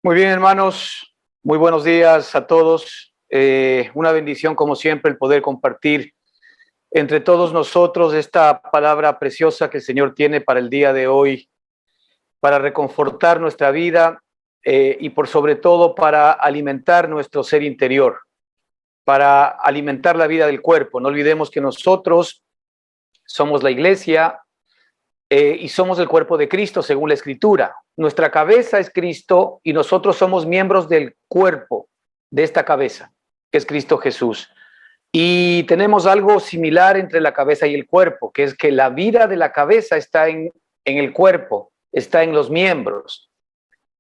Muy bien, hermanos, muy buenos días a todos. Una bendición, como siempre, el poder compartir entre todos nosotros esta palabra preciosa que el Señor tiene para el día de hoy, para reconfortar nuestra vida y por sobre todo para alimentar nuestro ser interior, para alimentar la vida del cuerpo. No olvidemos que nosotros somos la iglesia, y somos el cuerpo de Cristo según la Escritura. Nuestra cabeza es Cristo y nosotros somos miembros del cuerpo de esta cabeza, que es Cristo Jesús. Y tenemos algo similar entre la cabeza y el cuerpo, que es que la vida de la cabeza está en el cuerpo, está en los miembros.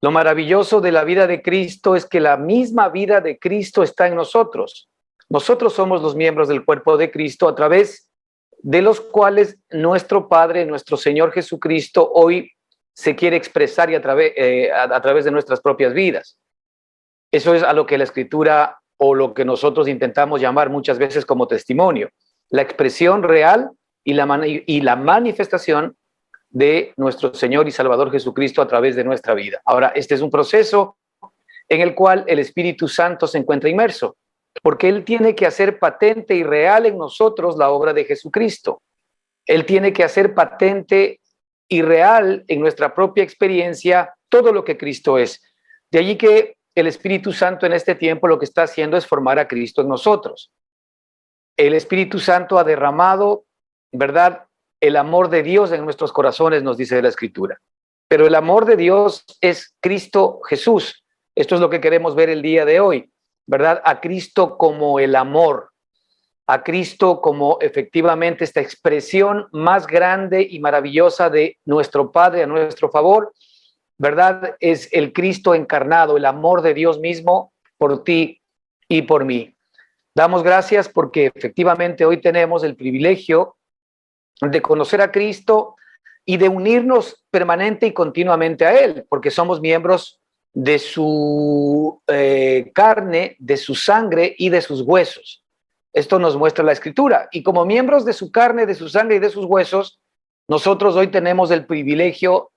Lo maravilloso de la vida de Cristo es que la misma vida de Cristo está en nosotros. Nosotros somos los miembros del cuerpo de Cristo a través de los cuales nuestro Padre, nuestro Señor Jesucristo, hoy se quiere expresar y a través de nuestras propias vidas. Eso es a lo que la Escritura o lo que nosotros intentamos llamar muchas veces como testimonio, la expresión real y la manifestación de nuestro Señor y Salvador Jesucristo a través de nuestra vida. Ahora, este es un proceso en el cual el Espíritu Santo se encuentra inmerso, porque Él tiene que hacer patente y real en nosotros la obra de Jesucristo. Él tiene que hacer patente y real en nuestra propia experiencia todo lo que Cristo es. De allí que el Espíritu Santo en este tiempo lo que está haciendo es formar a Cristo en nosotros. El Espíritu Santo ha derramado, ¿verdad?, el amor de Dios en nuestros corazones, nos dice la Escritura. Pero el amor de Dios es Cristo Jesús. Esto es lo que queremos ver el día de hoy, ¿verdad? A Cristo como el amor, a Cristo como efectivamente esta expresión más grande y maravillosa de nuestro Padre a nuestro favor, ¿verdad? Es el Cristo encarnado, el amor de Dios mismo por ti y por mí. Damos gracias porque efectivamente hoy tenemos el privilegio de conocer a Cristo y de unirnos permanente y continuamente a Él, porque somos miembros de su carne, de su sangre y de sus huesos. Esto nos muestra la Escritura. Y como miembros de su carne, de su sangre y de sus huesos, nosotros hoy tenemos el privilegio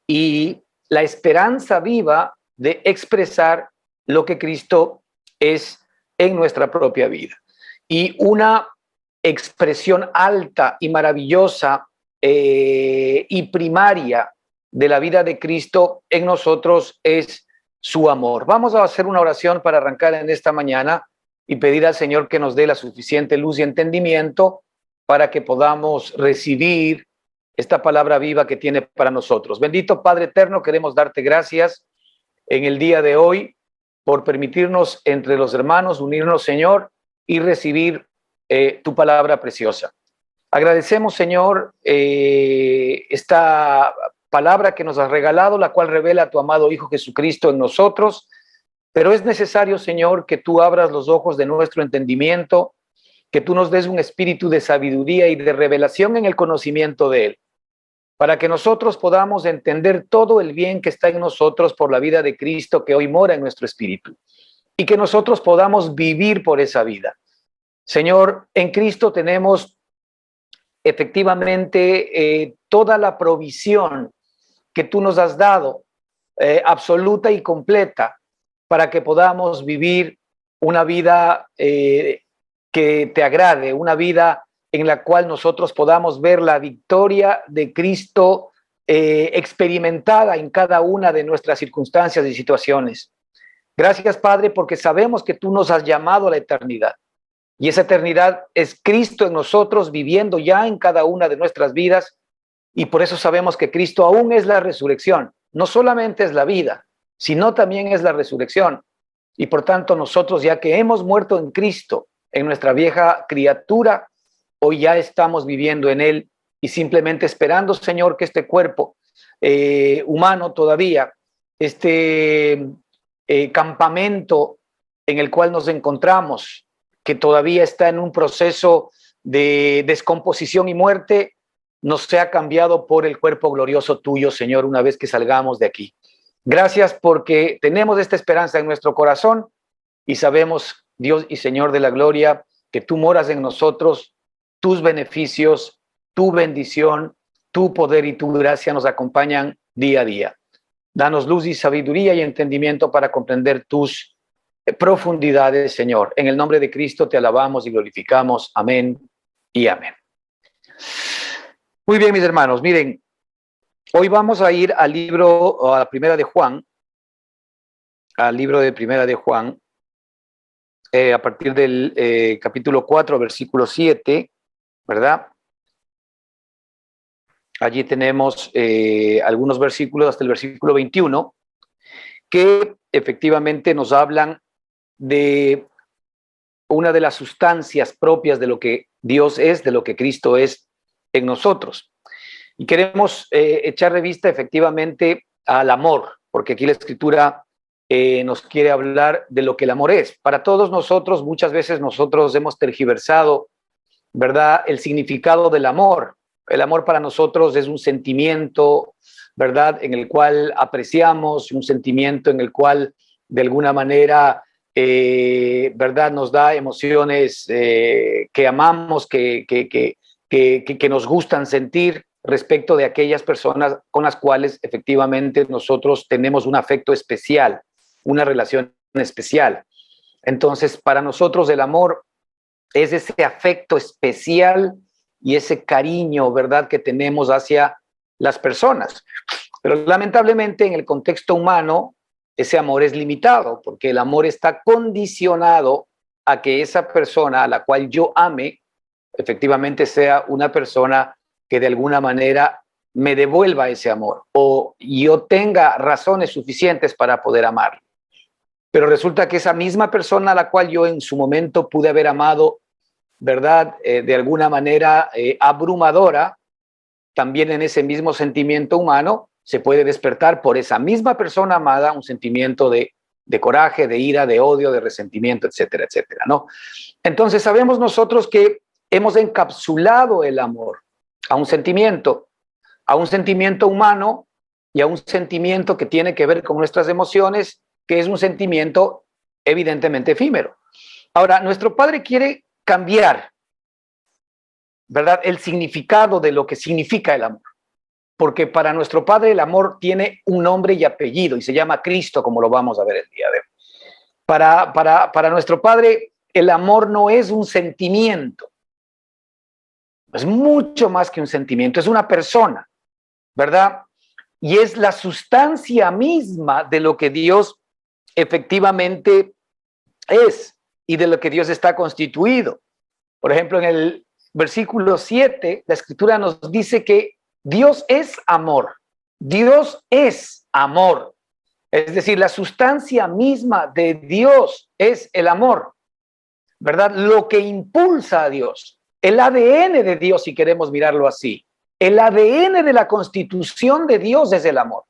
y la esperanza viva de expresar lo que Cristo es en nuestra propia vida. Y una expresión alta y maravillosa y primaria de la vida de Cristo en nosotros es su amor. Vamos a hacer una oración para arrancar en esta mañana y pedir al Señor que nos dé la suficiente luz y entendimiento para que podamos recibir esta palabra viva que tiene para nosotros. Bendito Padre eterno, queremos darte gracias en el día de hoy por permitirnos entre los hermanos unirnos, Señor, y recibir tu palabra preciosa. Agradecemos, Señor, esta palabra que nos has regalado, la cual revela a tu amado Hijo Jesucristo en nosotros, pero es necesario, Señor, que tú abras los ojos de nuestro entendimiento, que tú nos des un espíritu de sabiduría y de revelación en el conocimiento de Él, para que nosotros podamos entender todo el bien que está en nosotros por la vida de Cristo que hoy mora en nuestro espíritu, y que nosotros podamos vivir por esa vida. Señor, en Cristo tenemos efectivamente toda la provisión que tú nos has dado, absoluta y completa, para que podamos vivir una vida que te agrade, una vida en la cual nosotros podamos ver la victoria de Cristo experimentada en cada una de nuestras circunstancias y situaciones. Gracias, Padre, porque sabemos que tú nos has llamado a la eternidad. Y esa eternidad es Cristo en nosotros, viviendo ya en cada una de nuestras vidas. Y por eso sabemos que Cristo aún es la resurrección. No solamente es la vida, sino también es la resurrección. Y por tanto nosotros, ya que hemos muerto en Cristo, en nuestra vieja criatura, hoy ya estamos viviendo en Él y simplemente esperando, Señor, que este cuerpo humano todavía, este campamento en el cual nos encontramos, que todavía está en un proceso de descomposición y muerte, nos sea cambiado por el cuerpo glorioso tuyo, Señor, una vez que salgamos de aquí. Gracias porque tenemos esta esperanza en nuestro corazón y sabemos, Dios y Señor de la gloria, que tú moras en nosotros, tus beneficios, tu bendición, tu poder y tu gracia nos acompañan día a día. Danos luz y sabiduría y entendimiento para comprender tus profundidades, Señor. En el nombre de Cristo te alabamos y glorificamos. Amén y amén. Muy bien, mis hermanos, miren, hoy vamos a ir al libro, a la Primera de Juan, al libro de Primera de Juan, a partir del capítulo 4, versículo 7, ¿verdad? Allí tenemos algunos versículos hasta el versículo 21 que efectivamente nos hablan de una de las sustancias propias de lo que Dios es, de lo que Cristo es en nosotros. Y queremos echar revista efectivamente al amor, porque aquí la Escritura nos quiere hablar de lo que el amor es. Para todos nosotros, muchas veces nosotros hemos tergiversado, ¿verdad?, el significado del amor. El amor para nosotros es un sentimiento, ¿verdad?, en el cual apreciamos, un sentimiento en el cual de alguna manera, ¿verdad?, nos da emociones que amamos, que nos gustan sentir respecto de aquellas personas con las cuales efectivamente nosotros tenemos un afecto especial, una relación especial. Entonces, para nosotros el amor es ese afecto especial y ese cariño, ¿verdad?, que tenemos hacia las personas. Pero lamentablemente en el contexto humano ese amor es limitado, porque el amor está condicionado a que esa persona a la cual yo ame efectivamente sea una persona que de alguna manera me devuelva ese amor o yo tenga razones suficientes para poder amar. Pero resulta que esa misma persona a la cual yo en su momento pude haber amado, ¿verdad?, de alguna manera abrumadora, también en ese mismo sentimiento humano se puede despertar por esa misma persona amada un sentimiento de coraje, de ira, de odio, de resentimiento, etcétera, etcétera, ¿no? Entonces sabemos nosotros que hemos encapsulado el amor a un sentimiento humano y a un sentimiento que tiene que ver con nuestras emociones, que es un sentimiento evidentemente efímero. Ahora, nuestro Padre quiere cambiar, ¿verdad?, el significado de lo que significa el amor. Porque para nuestro Padre el amor tiene un nombre y apellido y se llama Cristo, como lo vamos a ver el día de hoy. Para nuestro Padre el amor no es un sentimiento, es mucho más que un sentimiento, es una persona, ¿verdad? Y es la sustancia misma de lo que Dios efectivamente es y de lo que Dios está constituido. Por ejemplo, en el versículo 7, la Escritura nos dice que Dios es amor. Dios es amor. Es decir, la sustancia misma de Dios es el amor, ¿verdad? Lo que impulsa a Dios, el ADN de Dios, si queremos mirarlo así. El ADN de la constitución de Dios es el amor.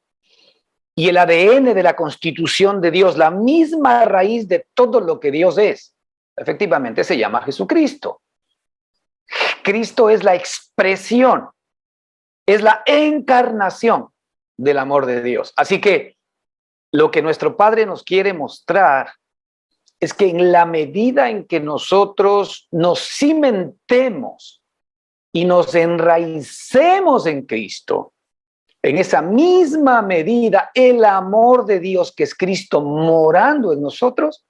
Y el ADN de la constitución de Dios, la misma raíz de todo lo que Dios es, efectivamente se llama Jesucristo. Cristo es la expresión, es la encarnación del amor de Dios. Así que lo que nuestro Padre nos quiere mostrar es que en la medida en que nosotros nos cimentemos y nos enraicemos en Cristo, en esa misma medida el amor de Dios, que es Cristo morando en nosotros,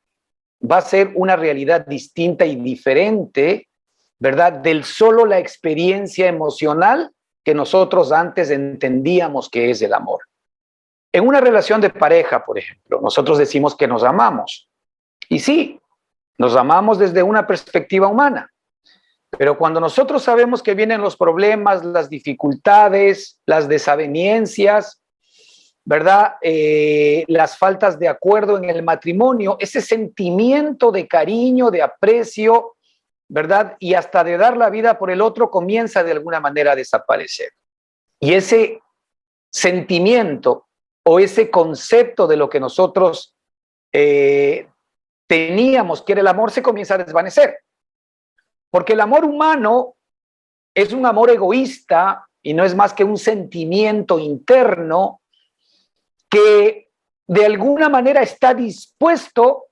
va a ser una realidad distinta y diferente, ¿verdad?, del solo la experiencia emocional que nosotros antes entendíamos que es el amor. En una relación de pareja, por ejemplo, nosotros decimos que nos amamos. Y sí, nos amamos desde una perspectiva humana. Pero cuando nosotros sabemos que vienen los problemas, las dificultades, las desavenencias, ¿verdad?, las faltas de acuerdo en el matrimonio, ese sentimiento de cariño, de aprecio, ¿verdad?, y hasta de dar la vida por el otro comienza de alguna manera a desaparecer. Y ese sentimiento o ese concepto de lo que nosotros teníamos que era el amor se comienza a desvanecer. Porque el amor humano es un amor egoísta y no es más que un sentimiento interno que de alguna manera está dispuesto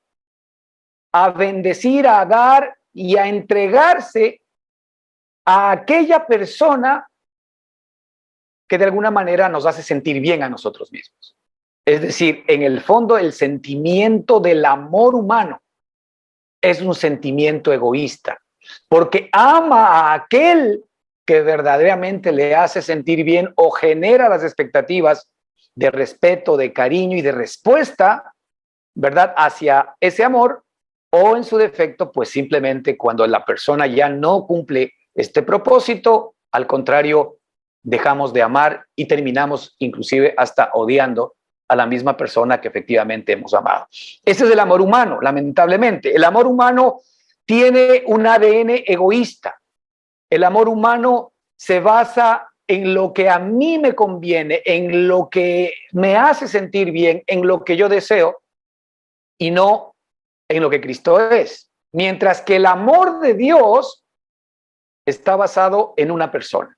a bendecir, a dar y a entregarse a aquella persona que de alguna manera nos hace sentir bien a nosotros mismos. Es decir, en el fondo el sentimiento del amor humano es un sentimiento egoísta, porque ama a aquel que verdaderamente le hace sentir bien o genera las expectativas de respeto, de cariño y de respuesta, ¿verdad?, hacia ese amor, o en su defecto, pues simplemente cuando la persona ya no cumple este propósito, al contrario, dejamos de amar y terminamos inclusive hasta odiando a la misma persona que efectivamente hemos amado. Ese es el amor humano, lamentablemente. El amor humano tiene un ADN egoísta. El amor humano se basa en lo que a mí me conviene, en lo que me hace sentir bien, en lo que yo deseo y no en lo que Cristo es. Mientras que el amor de Dios está basado en una persona.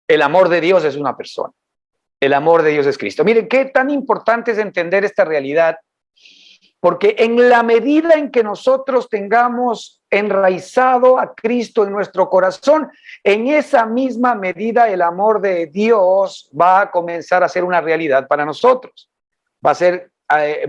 El amor de Dios es una persona. El amor de Dios es Cristo. Miren, qué tan importante es entender esta realidad, porque en la medida en que nosotros tengamos enraizado a Cristo en nuestro corazón, en esa misma medida el amor de Dios va a comenzar a ser una realidad para nosotros. Va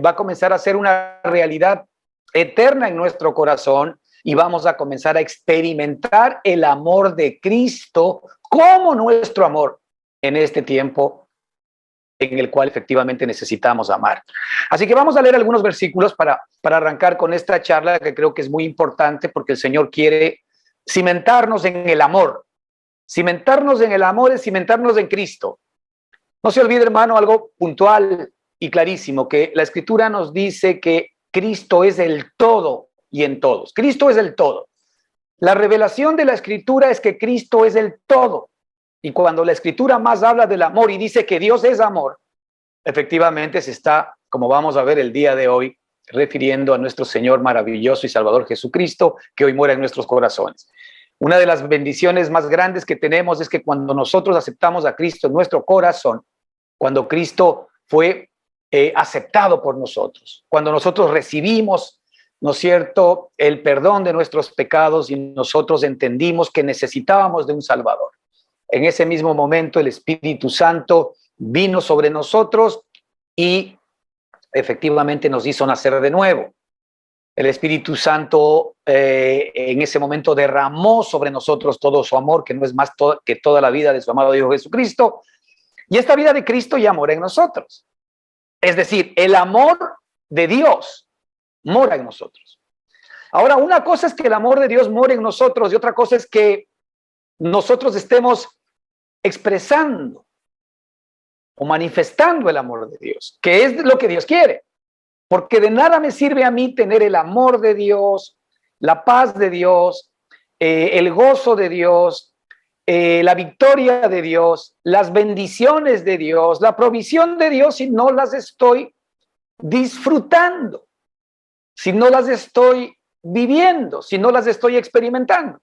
a comenzar a ser una realidad eterna en nuestro corazón y vamos a comenzar a experimentar el amor de Cristo como nuestro amor en este tiempo en el cual efectivamente necesitamos amar. Así que vamos a leer algunos versículos para arrancar con esta charla, que creo que es muy importante porque el Señor quiere cimentarnos en el amor. Cimentarnos en el amor es cimentarnos en Cristo. No se olvide, hermano, algo puntual y clarísimo, que la Escritura nos dice que Cristo es el todo y en todos. Cristo es el todo. La revelación de la Escritura es que Cristo es el todo. Y cuando la Escritura más habla del amor y dice que Dios es amor, efectivamente se está, como vamos a ver el día de hoy, refiriendo a nuestro Señor maravilloso y Salvador Jesucristo, que hoy muere en nuestros corazones. Una de las bendiciones más grandes que tenemos es que cuando nosotros aceptamos a Cristo en nuestro corazón, cuando Cristo fue aceptado por nosotros, cuando nosotros recibimos, ¿no es cierto?, el perdón de nuestros pecados y nosotros entendimos que necesitábamos de un Salvador. En ese mismo momento el Espíritu Santo vino sobre nosotros y efectivamente nos hizo nacer de nuevo. El Espíritu Santo en ese momento derramó sobre nosotros todo su amor, que no es más que toda la vida de su amado Hijo Jesucristo. Y esta vida de Cristo ya mora en nosotros. Es decir, el amor de Dios mora en nosotros. Ahora, una cosa es que el amor de Dios mora en nosotros y otra cosa es que nosotros estemos expresando o manifestando el amor de Dios, que es lo que Dios quiere. Porque de nada me sirve a mí tener el amor de Dios, la paz de Dios, el gozo de Dios, la victoria de Dios, las bendiciones de Dios, la provisión de Dios, si no las estoy disfrutando, si no las estoy viviendo, si no las estoy experimentando.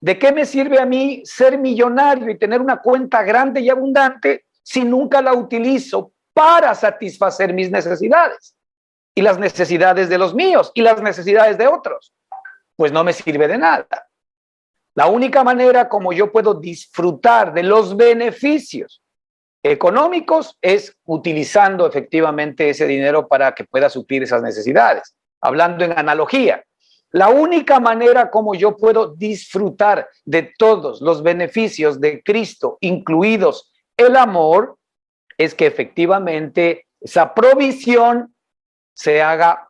¿De qué me sirve a mí ser millonario y tener una cuenta grande y abundante si nunca la utilizo para satisfacer mis necesidades y las necesidades de los míos y las necesidades de otros? Pues no me sirve de nada. La única manera como yo puedo disfrutar de los beneficios económicos es utilizando efectivamente ese dinero para que pueda suplir esas necesidades. Hablando en analogía, la única manera como yo puedo disfrutar de todos los beneficios de Cristo, incluidos el amor, es que efectivamente esa provisión se haga,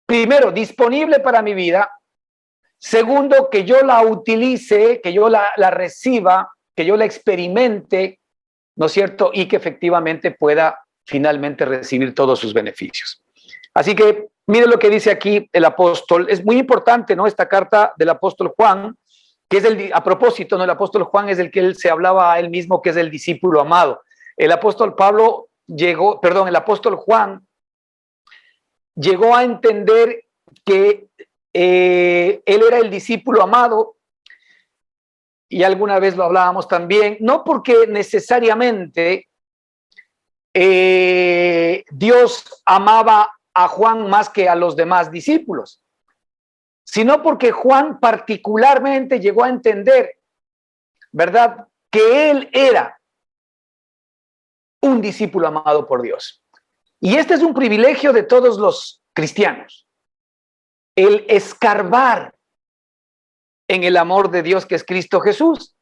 primero, disponible para mi vida. Segundo, que yo la utilice, que yo la reciba, que yo la experimente, ¿no es cierto? Y que efectivamente pueda finalmente recibir todos sus beneficios. Así que mire lo que dice aquí el apóstol. Es muy importante, ¿no?, esta carta del apóstol Juan, que es a propósito, ¿no?, el apóstol Juan es el que él se hablaba a él mismo, que es el discípulo amado. El apóstol Juan llegó a entender que él era el discípulo amado, y alguna vez lo hablábamos también, no porque necesariamente Dios amaba a Juan más que a los demás discípulos, sino porque Juan particularmente llegó a entender, ¿verdad?, que él era un discípulo amado por Dios. Y este es un privilegio de todos los cristianos, el escarbar en el amor de Dios que es Cristo Jesús,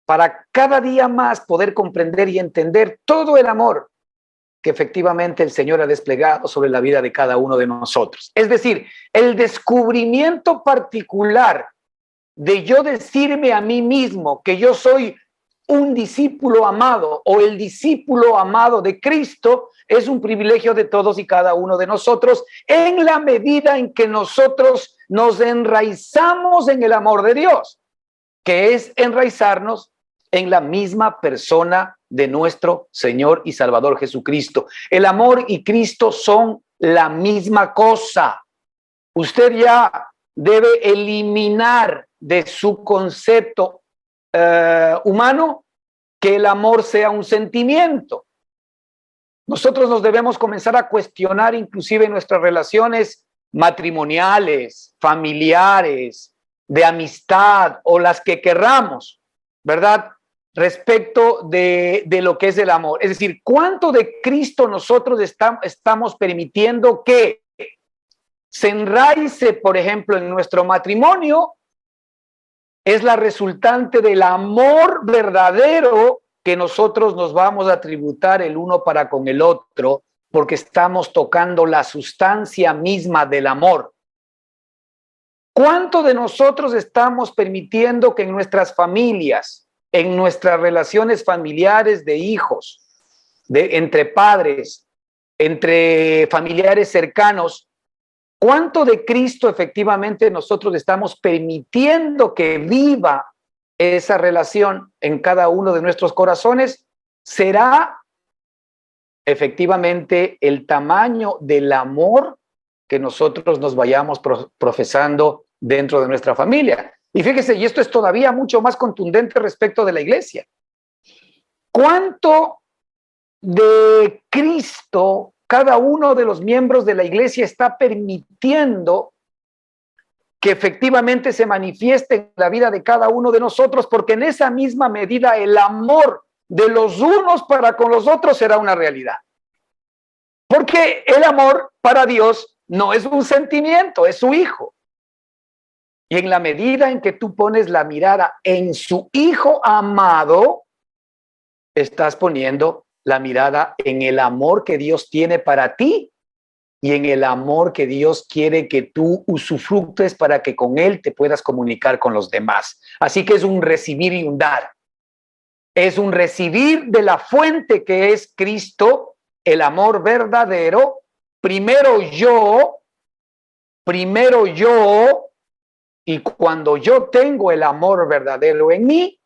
para cada día más poder comprender y entender todo el amor que efectivamente el Señor ha desplegado sobre la vida de cada uno de nosotros. Es decir, el descubrimiento particular de yo decirme a mí mismo que yo soy un discípulo amado o el discípulo amado de Cristo es un privilegio de todos y cada uno de nosotros en la medida en que nosotros nos enraizamos en el amor de Dios, que es enraizarnos en la misma persona de nuestro Señor y Salvador Jesucristo. El amor y Cristo son la misma cosa. Usted ya debe eliminar de su concepto humano que el amor sea un sentimiento. Nosotros nos debemos comenzar a cuestionar inclusive nuestras relaciones matrimoniales, familiares, de amistad o las que querramos, ¿verdad? Respecto de lo que es el amor. Es decir, ¿cuánto de Cristo nosotros estamos permitiendo que se enraice, por ejemplo, en nuestro matrimonio? Es la resultante del amor verdadero que nosotros nos vamos a tributar el uno para con el otro, porque estamos tocando la sustancia misma del amor. ¿Cuánto de nosotros estamos permitiendo que en nuestras familias, en nuestras relaciones familiares de hijos, entre padres, entre familiares cercanos, cuánto de Cristo efectivamente nosotros estamos permitiendo que viva esa relación en cada uno de nuestros corazones? Será efectivamente el tamaño del amor que nosotros nos vayamos profesando dentro de nuestra familia. Y fíjese, y esto es todavía mucho más contundente respecto de la iglesia. ¿Cuánto de Cristo cada uno de los miembros de la iglesia está permitiendo que efectivamente se manifieste en la vida de cada uno de nosotros? Porque en esa misma medida el amor de los unos para con los otros será una realidad. Porque el amor para Dios no es un sentimiento, es su Hijo. Y en la medida en que tú pones la mirada en su Hijo amado, estás poniendo la mirada en el amor que Dios tiene para ti y en el amor que Dios quiere que tú usufructes para que con Él te puedas comunicar con los demás. Así que es un recibir y un dar. Es un recibir de la fuente que es Cristo, el amor verdadero. Primero yo, y cuando yo tengo el amor verdadero en mí,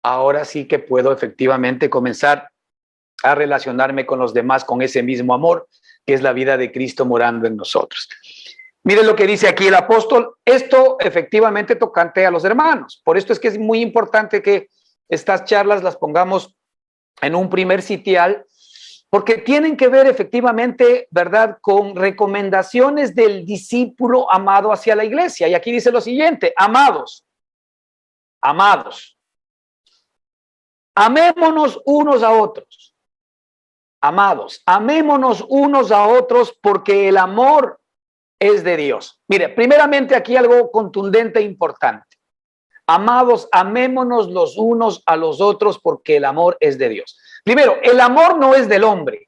ahora sí que puedo efectivamente comenzar a relacionarme con los demás con ese mismo amor, que es la vida de Cristo morando en nosotros. Miren lo que dice aquí el apóstol, esto efectivamente tocante a los hermanos. Por esto es que es muy importante que estas charlas las pongamos en un primer sitial, porque tienen que ver efectivamente, ¿verdad?, con recomendaciones del discípulo amado hacia la iglesia. Y aquí dice lo siguiente: amados, amémonos unos a otros. Amados, amémonos unos a otros porque el amor es de Dios. Mire, primeramente aquí algo contundente e importante. Amados, amémonos los unos a los otros porque el amor es de Dios. Primero, el amor no es del hombre.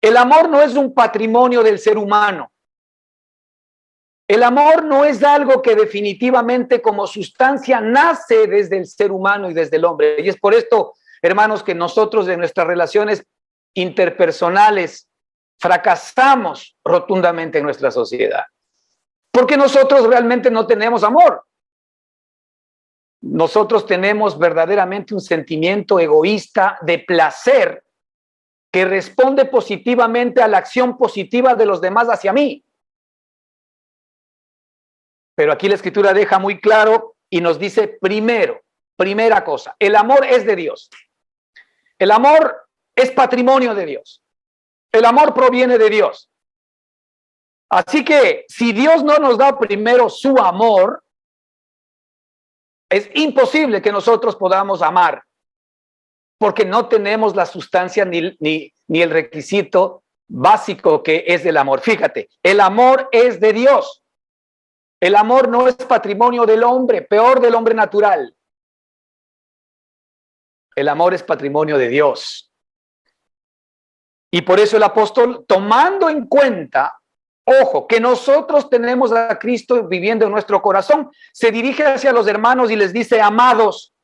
El amor no es un patrimonio del ser humano. El amor no es algo que definitivamente como sustancia nace desde el ser humano y desde el hombre. Y es por esto, hermanos, que nosotros en nuestras relaciones interpersonales fracasamos rotundamente en nuestra sociedad. Porque nosotros realmente no tenemos amor. Nosotros tenemos verdaderamente un sentimiento egoísta de placer que responde positivamente a la acción positiva de los demás hacia mí. Pero aquí la Escritura deja muy claro y nos dice primera cosa, el amor es de Dios. El amor es patrimonio de Dios. El amor proviene de Dios. Así que si Dios no nos da primero su amor, es imposible que nosotros podamos amar. porque no tenemos la sustancia ni el requisito básico que es el amor. Fíjate, el amor es de Dios. El amor no es patrimonio del hombre, peor del hombre natural. El amor es patrimonio de Dios. Y por eso el apóstol, tomando en cuenta, ojo, que nosotros tenemos a Cristo viviendo en nuestro corazón, se dirige hacia los hermanos y les dice: amados,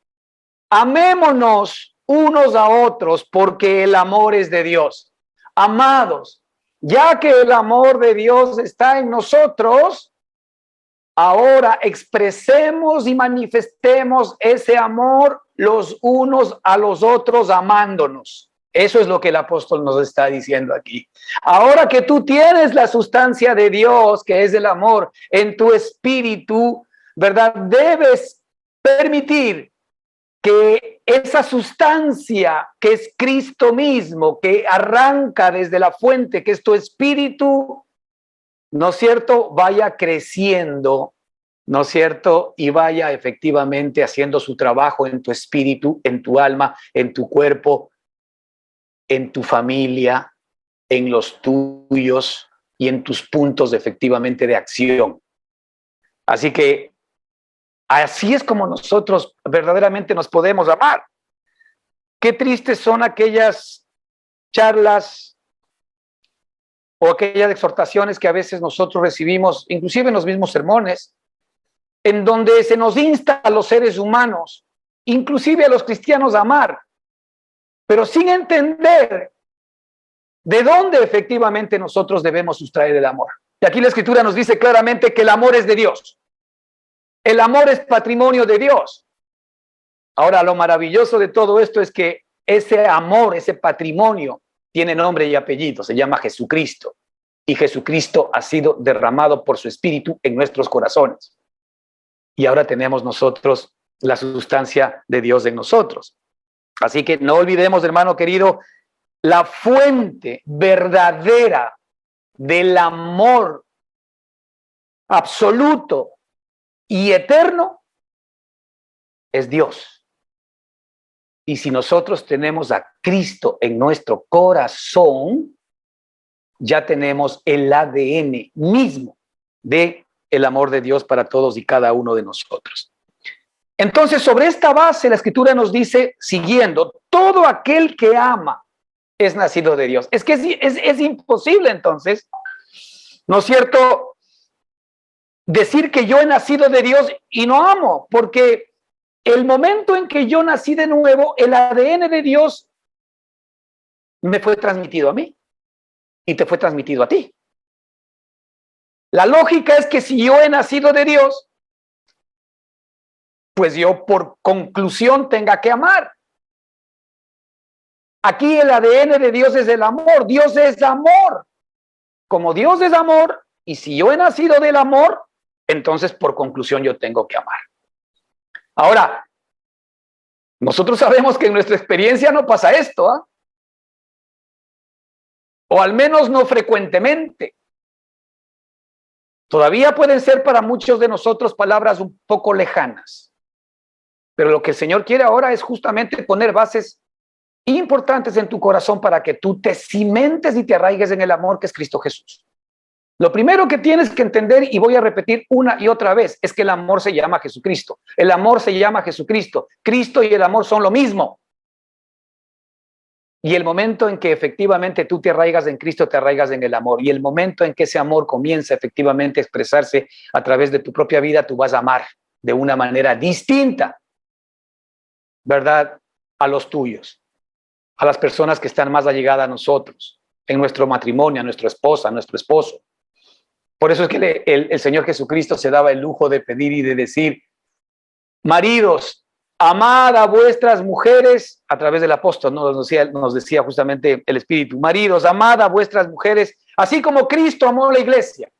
amémonos unos a otros, porque el amor es de Dios. Amados, ya que el amor de Dios está en nosotros, ahora expresemos y manifestemos ese amor los unos a los otros, amándonos. Eso es lo que el apóstol nos está diciendo aquí. Ahora que tú tienes la sustancia de Dios, que es el amor, en tu espíritu, ¿verdad? Debes permitir que esa sustancia que es Cristo mismo, que arranca desde la fuente, que es tu espíritu, ¿no es cierto?, vaya creciendo, ¿no es cierto?, y vaya efectivamente haciendo su trabajo en tu espíritu, en tu alma, en tu cuerpo, en tu familia, en los tuyos y en tus puntos efectivamente de acción. Así que así es como nosotros verdaderamente nos podemos amar. Qué tristes son aquellas charlas o aquellas exhortaciones que a veces nosotros recibimos, inclusive en los mismos sermones, en donde se nos insta a los seres humanos, inclusive a los cristianos, a amar, pero sin entender de dónde efectivamente nosotros debemos sustraer el amor. Y aquí la Escritura nos dice claramente que el amor es de Dios. El amor es patrimonio de Dios. Ahora, lo maravilloso de todo esto es que ese amor, ese patrimonio, tiene nombre y apellido, se llama Jesucristo. Y Jesucristo ha sido derramado por su Espíritu en nuestros corazones. Y ahora tenemos nosotros la sustancia de Dios en nosotros. Así que no olvidemos, hermano querido, la fuente verdadera del amor absoluto y eterno es Dios. Y si nosotros tenemos a Cristo en nuestro corazón, ya tenemos el ADN mismo de el amor de Dios para todos y cada uno de nosotros. Entonces, sobre esta base, la Escritura nos dice, siguiendo, todo aquel que ama es nacido de Dios. Es que es imposible, entonces, ¿no es cierto?, decir que yo he nacido de Dios y no amo, porque el momento en que yo nací de nuevo, el ADN de Dios me fue transmitido a mí y te fue transmitido a ti. La lógica es que si yo he nacido de Dios, pues yo por conclusión tenga que amar. Aquí el ADN de Dios es el amor. Dios es amor. Como Dios es amor, y si yo he nacido del amor, entonces por conclusión yo tengo que amar. Ahora, nosotros sabemos que en nuestra experiencia no pasa esto, ¿eh? O al menos no frecuentemente. Todavía pueden ser para muchos de nosotros palabras un poco lejanas. Pero lo que el Señor quiere ahora es justamente poner bases importantes en tu corazón para que tú te cimentes y te arraigues en el amor que es Cristo Jesús. Lo primero que tienes que entender, y voy a repetir una y otra vez, es que el amor se llama Jesucristo. El amor se llama Jesucristo. Cristo y el amor son lo mismo. Y el momento en que efectivamente tú te arraigas en Cristo, te arraigas en el amor. Y el momento en que ese amor comienza efectivamente a expresarse a través de tu propia vida, tú vas a amar de una manera distinta, ¿verdad?, a los tuyos, a las personas que están más allegadas a nosotros, en nuestro matrimonio, a nuestra esposa, a nuestro esposo. Por eso es que el Señor Jesucristo se daba el lujo de pedir y de decir: maridos, amad a vuestras mujeres, a través del apóstol nos decía justamente el Espíritu: maridos, amad a vuestras mujeres, así como Cristo amó a la iglesia.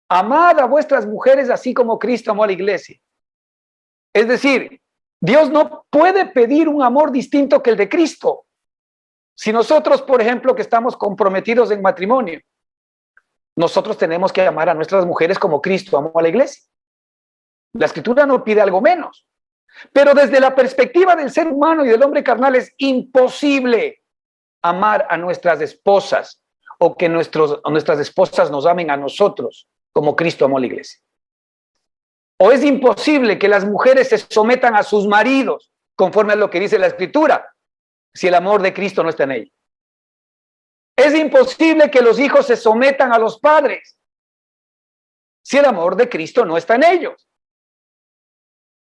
Amad a vuestras mujeres así como Cristo amó a la iglesia. Es decir, Dios no puede pedir un amor distinto que el de Cristo. Si nosotros, por ejemplo, que estamos comprometidos en matrimonio, nosotros tenemos que amar a nuestras mujeres como Cristo amó a la iglesia. La Escritura no pide algo menos. Pero desde la perspectiva del ser humano y del hombre carnal es imposible amar a nuestras esposas o que nuestras esposas nos amen a nosotros como Cristo amó a la iglesia. O es imposible que las mujeres se sometan a sus maridos conforme a lo que dice la Escritura si el amor de Cristo no está en ellos. Es imposible que los hijos se sometan a los padres si el amor de Cristo no está en ellos.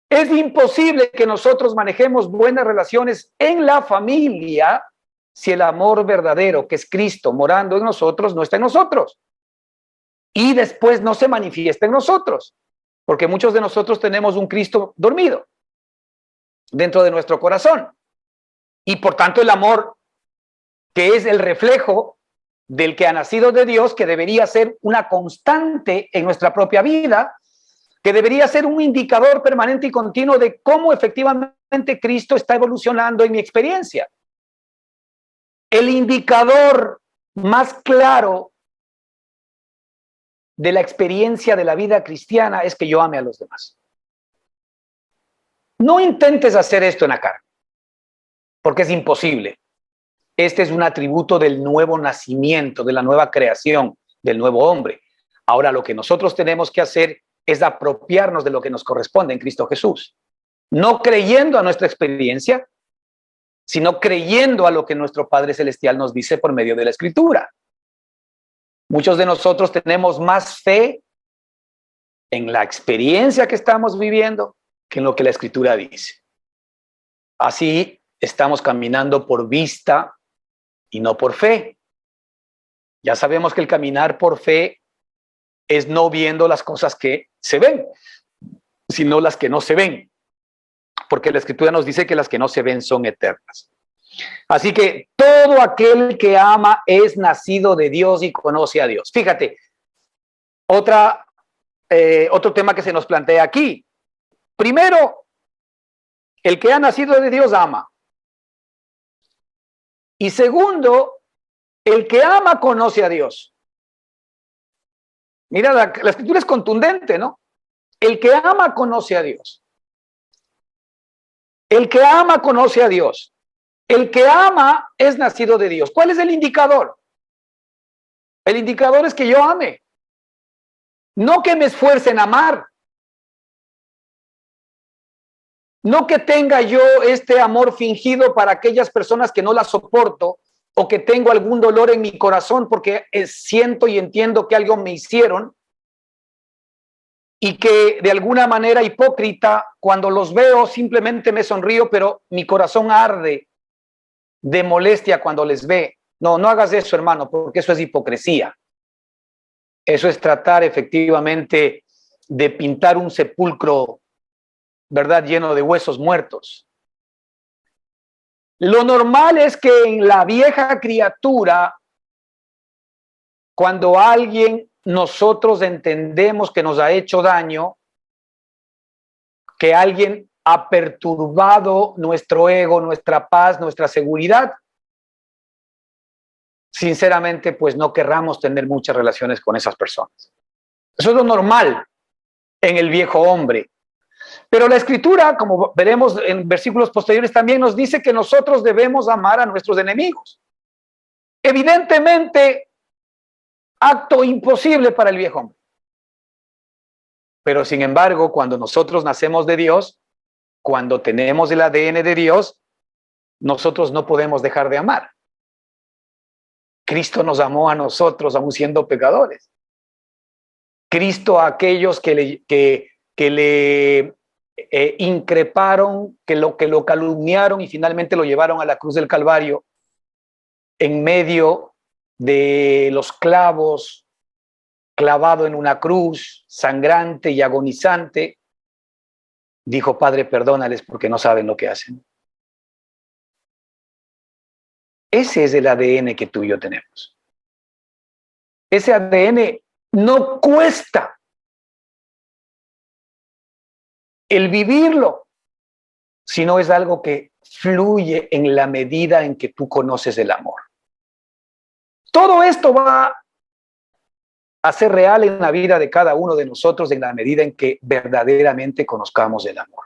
Es imposible que nosotros manejemos buenas relaciones en la familia si el amor verdadero, que es Cristo morando en nosotros, no está en nosotros. Y después no se manifiesta en nosotros, porque muchos de nosotros tenemos un Cristo dormido dentro de nuestro corazón. Y por tanto el amor, que es el reflejo del que ha nacido de Dios, que debería ser una constante en nuestra propia vida, que debería ser un indicador permanente y continuo de cómo efectivamente Cristo está evolucionando en mi experiencia. El indicador más claro de la experiencia de la vida cristiana es que yo ame a los demás. No intentes hacer esto en la carne, porque es imposible. Este es un atributo del nuevo nacimiento, de la nueva creación, del nuevo hombre. Ahora lo que nosotros tenemos que hacer es apropiarnos de lo que nos corresponde en Cristo Jesús. No creyendo a nuestra experiencia, sino creyendo a lo que nuestro Padre Celestial nos dice por medio de la Escritura. Muchos de nosotros tenemos más fe en la experiencia que estamos viviendo que en lo que la Escritura dice. Así estamos caminando por vista y no por fe. Ya sabemos que el caminar por fe es no viendo las cosas que se ven, sino las que no se ven, porque la Escritura nos dice que las que no se ven son eternas. Así que todo aquel que ama es nacido de Dios y conoce a Dios. Fíjate, otro tema que se nos plantea aquí. Primero, el que ha nacido de Dios ama. Y segundo, el que ama conoce a Dios. Mira, la Escritura es contundente, ¿no? El que ama conoce a Dios. El que ama conoce a Dios. El que ama es nacido de Dios. ¿Cuál es el indicador? El indicador es que yo ame. No que me esfuerce en amar. No que tenga yo este amor fingido para aquellas personas que no las soporto o que tengo algún dolor en mi corazón porque siento y entiendo que algo me hicieron y que de alguna manera hipócrita, cuando los veo simplemente me sonrío, pero mi corazón arde de molestia cuando les ve. No, no hagas eso, hermano, porque eso es hipocresía. Eso es tratar efectivamente de pintar un sepulcro, ¿verdad?, lleno de huesos muertos. Lo normal es que en la vieja criatura, cuando nosotros entendemos que nos ha hecho daño, que alguien ha perturbado nuestro ego, nuestra paz, nuestra seguridad, sinceramente, pues no querramos tener muchas relaciones con esas personas. Eso es lo normal en el viejo hombre. Pero la Escritura, como veremos en versículos posteriores, también nos dice que nosotros debemos amar a nuestros enemigos. Evidentemente, acto imposible para el viejo hombre. Pero sin embargo, cuando nosotros nacemos de Dios, cuando tenemos el ADN de Dios, nosotros no podemos dejar de amar. Cristo nos amó a nosotros aún siendo pecadores. Cristo a aquellos que le increparon, que lo calumniaron y finalmente lo llevaron a la cruz del Calvario, en medio de los clavos, clavado en una cruz, sangrante y agonizante, dijo: Padre, perdónales porque no saben lo que hacen. Ese es el ADN que tú y yo tenemos. Ese ADN no cuesta el vivirlo, sino es algo que fluye en la medida en que tú conoces el amor. Todo esto va a ser real en la vida de cada uno de nosotros en la medida en que verdaderamente conozcamos el amor.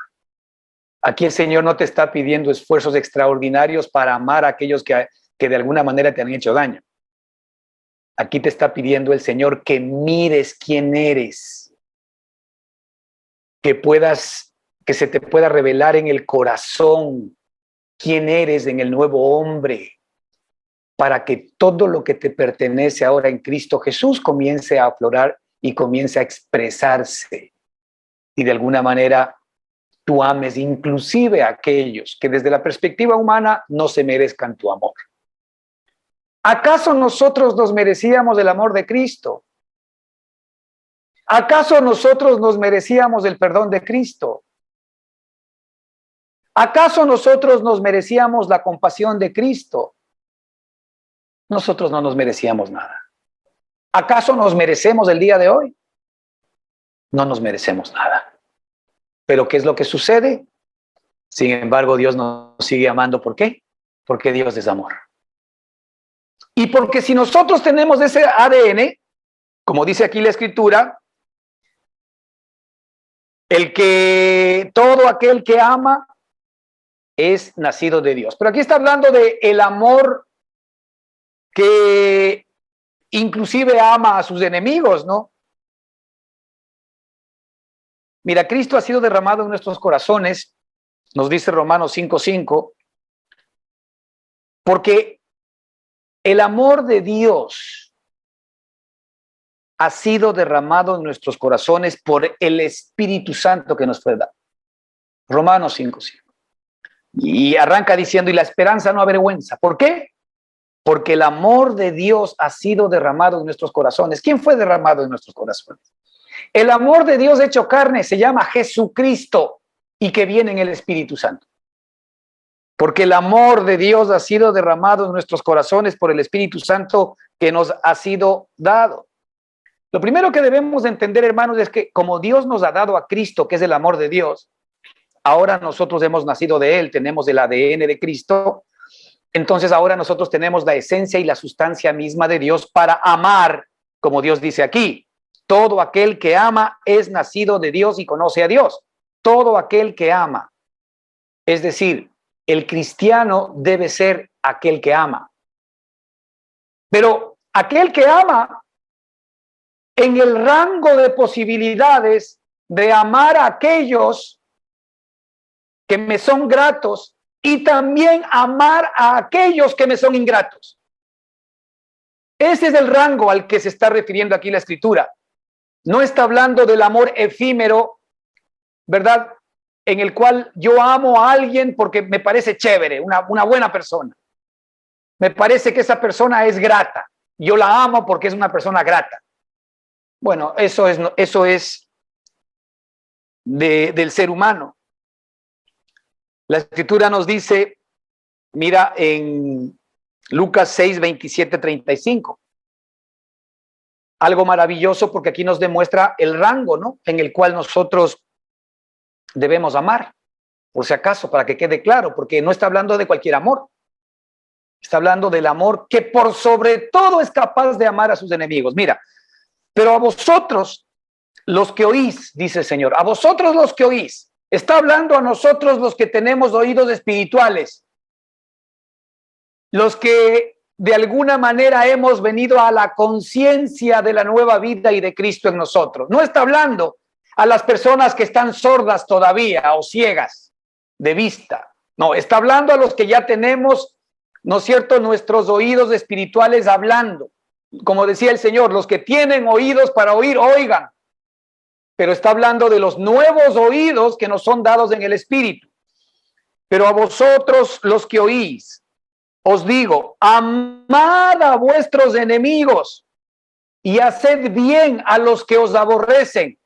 Aquí el Señor no te está pidiendo esfuerzos extraordinarios para amar a aquellos que de alguna manera te han hecho daño. Aquí te está pidiendo el Señor que mires quién eres, que se te pueda revelar en el corazón quién eres en el nuevo hombre, para que todo lo que te pertenece ahora en Cristo Jesús comience a aflorar y comience a expresarse. Y de alguna manera tú ames inclusive a aquellos que desde la perspectiva humana no se merezcan tu amor. ¿Acaso nosotros nos merecíamos el amor de Cristo? ¿Acaso nosotros nos merecíamos el perdón de Cristo? ¿Acaso nosotros nos merecíamos la compasión de Cristo? Nosotros no nos merecíamos nada. ¿Acaso nos merecemos el día de hoy? No nos merecemos nada. ¿Pero qué es lo que sucede? Sin embargo, Dios nos sigue amando. ¿Por qué? Porque Dios es amor. Y porque si nosotros tenemos ese ADN, como dice aquí la Escritura, todo aquel que ama es nacido de Dios. Pero aquí está hablando de el amor que inclusive ama a sus enemigos, ¿no? Mira, Cristo ha sido derramado en nuestros corazones, nos dice Romanos 5:5, porque el amor de Dios ha sido derramado en nuestros corazones por el Espíritu Santo que nos fue dado. Romanos 5:5. Y arranca diciendo, y la esperanza no avergüenza. ¿Por qué? Porque el amor de Dios ha sido derramado en nuestros corazones. ¿Quién fue derramado en nuestros corazones? El amor de Dios hecho carne se llama Jesucristo y que viene en el Espíritu Santo. Porque el amor de Dios ha sido derramado en nuestros corazones por el Espíritu Santo que nos ha sido dado. Lo primero que debemos entender, hermanos, es que como Dios nos ha dado a Cristo, que es el amor de Dios, ahora nosotros hemos nacido de Él, tenemos el ADN de Cristo, entonces ahora nosotros tenemos la esencia y la sustancia misma de Dios para amar, como Dios dice aquí. Todo aquel que ama es nacido de Dios y conoce a Dios. Todo aquel que ama. Es decir, el cristiano debe ser aquel que ama. Pero aquel que ama en el rango de posibilidades de amar a aquellos que me son gratos y también amar a aquellos que me son ingratos. Ese es el rango al que se está refiriendo aquí la Escritura. No está hablando del amor efímero, ¿verdad? En el cual yo amo a alguien porque me parece chévere, una buena persona. Me parece que esa persona es grata. Yo la amo porque es una persona grata. Bueno, eso es del ser humano. La Escritura nos dice, mira en Lucas 6, 27, 35. Algo maravilloso porque aquí nos demuestra el rango, ¿no?, en el cual nosotros debemos amar, por si acaso, para que quede claro, porque no está hablando de cualquier amor. Está hablando del amor que por sobre todo es capaz de amar a sus enemigos. Mira, pero a vosotros los que oís, dice el Señor, a vosotros los que oís, está hablando a nosotros los que tenemos oídos espirituales, los que de alguna manera hemos venido a la conciencia de la nueva vida y de Cristo en nosotros. No está hablando a las personas que están sordas todavía o ciegas de vista. No, está hablando a los que ya tenemos, ¿no es cierto?, nuestros oídos espirituales hablando. Como decía el Señor, los que tienen oídos para oír, oigan. Pero está hablando de los nuevos oídos que nos son dados en el Espíritu. Pero a vosotros los que oís, os digo, amad a vuestros enemigos y haced bien a los que os aborrecen.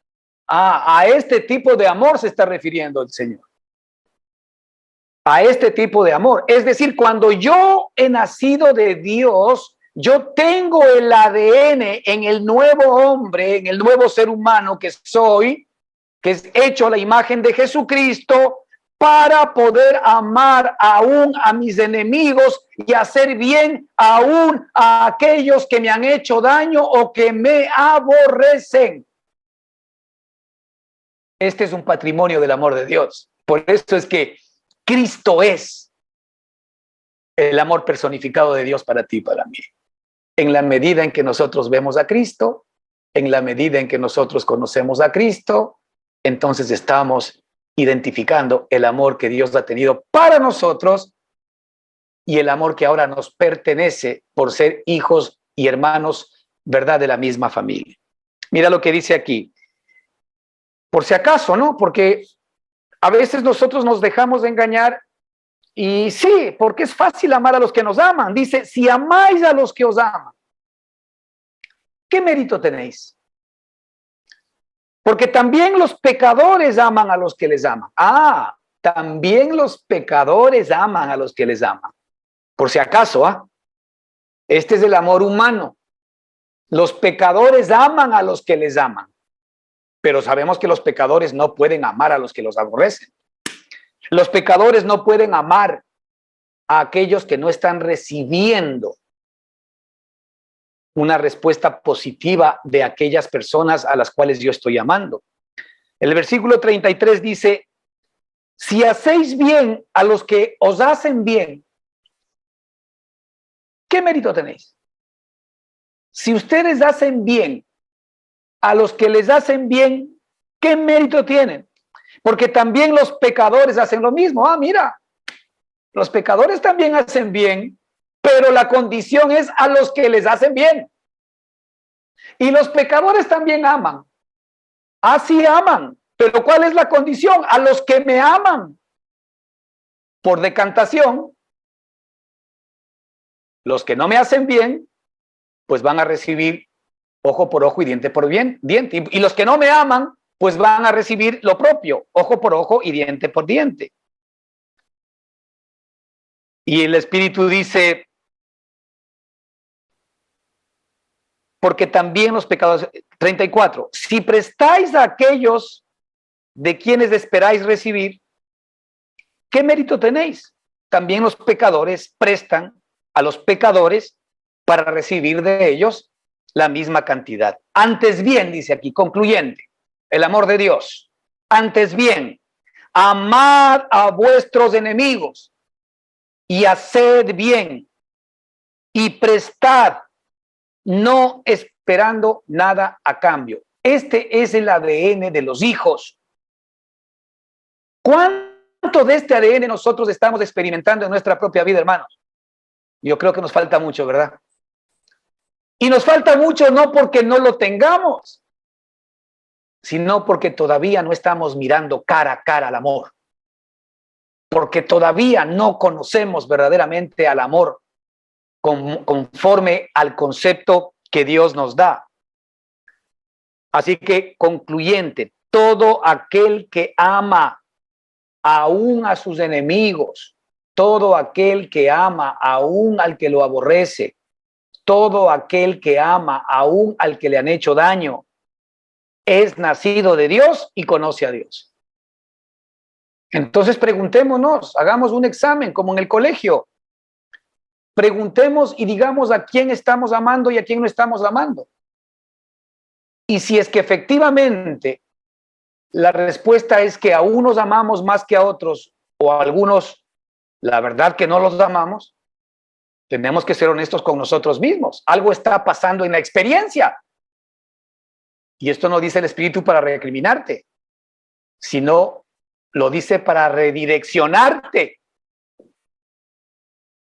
A este tipo de amor se está refiriendo el Señor. A este tipo de amor. Es decir, cuando yo he nacido de Dios, yo tengo el ADN en el nuevo hombre, en el nuevo ser humano que soy, que es hecho a la imagen de Jesucristo, para poder amar aún a mis enemigos y hacer bien aún a aquellos que me han hecho daño o que me aborrecen. Este es un patrimonio del amor de Dios. Por eso es que Cristo es el amor personificado de Dios para ti y para mí. En la medida en que nosotros vemos a Cristo, en la medida en que nosotros conocemos a Cristo, entonces estamos identificando el amor que Dios ha tenido para nosotros y el amor que ahora nos pertenece por ser hijos y hermanos, ¿verdad?, de la misma familia. Mira lo que dice aquí. Por si acaso, ¿no? Porque a veces nosotros nos dejamos de engañar y sí, porque es fácil amar a los que nos aman. Dice, si amáis a los que os aman, ¿qué mérito tenéis? Porque también los pecadores aman a los que les aman. Ah, también los pecadores aman a los que les aman. Por si acaso, este es el amor humano. Los pecadores aman a los que les aman. Pero sabemos que los pecadores no pueden amar a los que los aborrecen. Los pecadores no pueden amar a aquellos que no están recibiendo una respuesta positiva de aquellas personas a las cuales yo estoy amando. El versículo 33 dice, si hacéis bien a los que os hacen bien, ¿qué mérito tenéis? Si ustedes hacen bien a los que les hacen bien, ¿qué mérito tienen? Porque también los pecadores hacen lo mismo. Mira, los pecadores también hacen bien, pero la condición es a los que les hacen bien. Y los pecadores también aman. Así aman. Pero ¿cuál es la condición? A los que me aman. Por decantación, los que no me hacen bien, pues van a recibir ojo por ojo y diente por diente. Y los que no me aman, pues van a recibir lo propio, ojo por ojo y diente por diente. Y el Espíritu dice, porque también los pecados, 34, si prestáis a aquellos de quienes esperáis recibir, ¿qué mérito tenéis? También los pecadores prestan a los pecadores para recibir de ellos la misma cantidad. Antes bien, dice aquí, concluyente, el amor de Dios. Antes bien, amad a vuestros enemigos y haced bien y prestad, no esperando nada a cambio. Este es el ADN de los hijos. ¿Cuánto de este ADN nosotros estamos experimentando en nuestra propia vida, hermanos? Yo creo que nos falta mucho, ¿verdad? Y nos falta mucho no porque no lo tengamos, sino porque todavía no estamos mirando cara a cara al amor. Porque todavía no conocemos verdaderamente al amor conforme al concepto que Dios nos da. Así que, concluyente, todo aquel que ama aún a sus enemigos, todo aquel que ama aún al que lo aborrece, todo aquel que ama aún al que le han hecho daño, es nacido de Dios y conoce a Dios. Entonces preguntémonos, hagamos un examen como en el colegio. Preguntemos y digamos a quién estamos amando y a quién no estamos amando. Y si es que efectivamente la respuesta es que a unos amamos más que a otros o a algunos, la verdad que no los amamos, tenemos que ser honestos con nosotros mismos. Algo está pasando en la experiencia. Y esto no dice el Espíritu para recriminarte, sino lo dice para redireccionarte,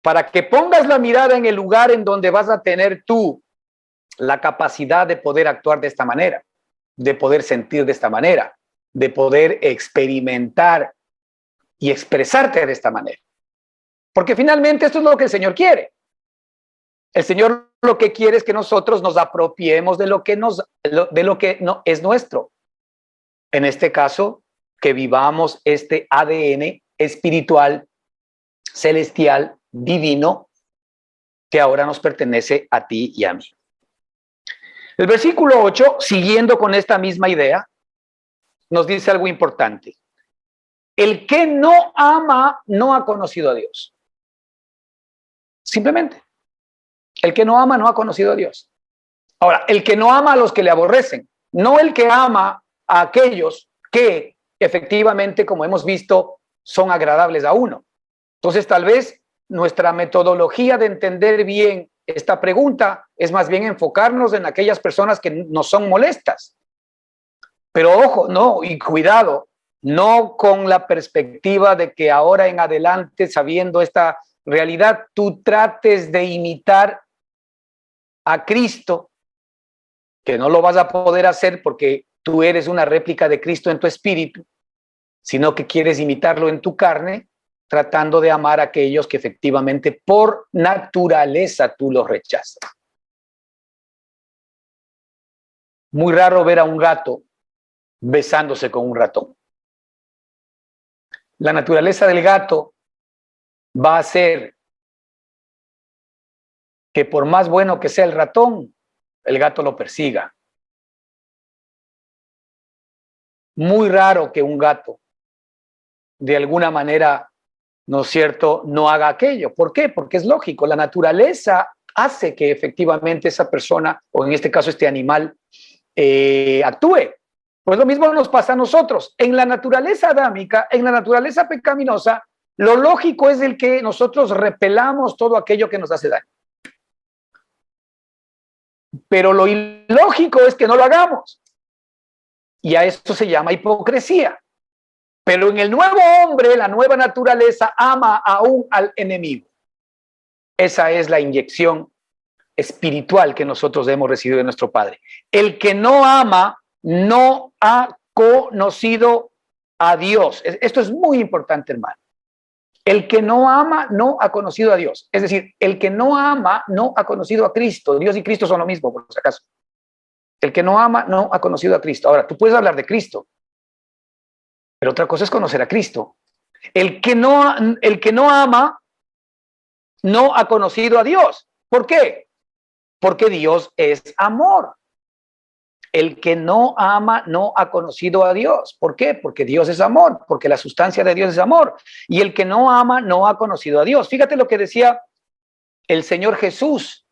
para que pongas la mirada en el lugar en donde vas a tener tú la capacidad de poder actuar de esta manera, de poder sentir de esta manera, de poder experimentar y expresarte de esta manera. Porque finalmente esto es lo que el Señor quiere. El Señor lo que quiere es que nosotros nos apropiemos de lo que no es nuestro. En este caso, que vivamos este ADN espiritual, celestial, divino, que ahora nos pertenece a ti y a mí. El versículo 8, siguiendo con esta misma idea, nos dice algo importante. El que no ama no ha conocido a Dios. Simplemente. El que no ama no ha conocido a Dios. Ahora, el que no ama a los que le aborrecen, no el que ama a aquellos que efectivamente, como hemos visto, son agradables a uno. Entonces, tal vez nuestra metodología de entender bien esta pregunta es más bien enfocarnos en aquellas personas que nos son molestas. Pero ojo, no, y cuidado, no con la perspectiva de que ahora en adelante, sabiendo esta realidad, tú trates de imitar a Cristo, que no lo vas a poder hacer porque tú eres una réplica de Cristo en tu espíritu, sino que quieres imitarlo en tu carne, tratando de amar a aquellos que efectivamente por naturaleza tú los rechazas. Muy raro ver a un gato besándose con un ratón. La naturaleza del gato va a ser que por más bueno que sea el ratón, el gato lo persiga. Muy raro que un gato, de alguna manera, ¿no es cierto?, no haga aquello. ¿Por qué? Porque es lógico, la naturaleza hace que efectivamente esa persona, o en este caso este animal, actúe. Pues lo mismo nos pasa a nosotros. En la naturaleza adámica, en la naturaleza pecaminosa, lo lógico es el que nosotros repelamos todo aquello que nos hace daño. Pero lo ilógico es que no lo hagamos. Y a esto se llama hipocresía. Pero en el nuevo hombre, la nueva naturaleza ama aún al enemigo. Esa es la inyección espiritual que nosotros hemos recibido de nuestro Padre. El que no ama no ha conocido a Dios. Esto es muy importante, hermano. El que no ama no ha conocido a Dios. Es decir, el que no ama no ha conocido a Cristo. Dios y Cristo son lo mismo, por si acaso. El que no ama no ha conocido a Cristo. Ahora, tú puedes hablar de Cristo, pero otra cosa es conocer a Cristo. El que no ama no ha conocido a Dios. ¿Por qué? Porque Dios es amor. El que no ama no ha conocido a Dios. ¿Por qué? Porque Dios es amor, porque la sustancia de Dios es amor. Y el que no ama no ha conocido a Dios. Fíjate lo que decía el Señor Jesús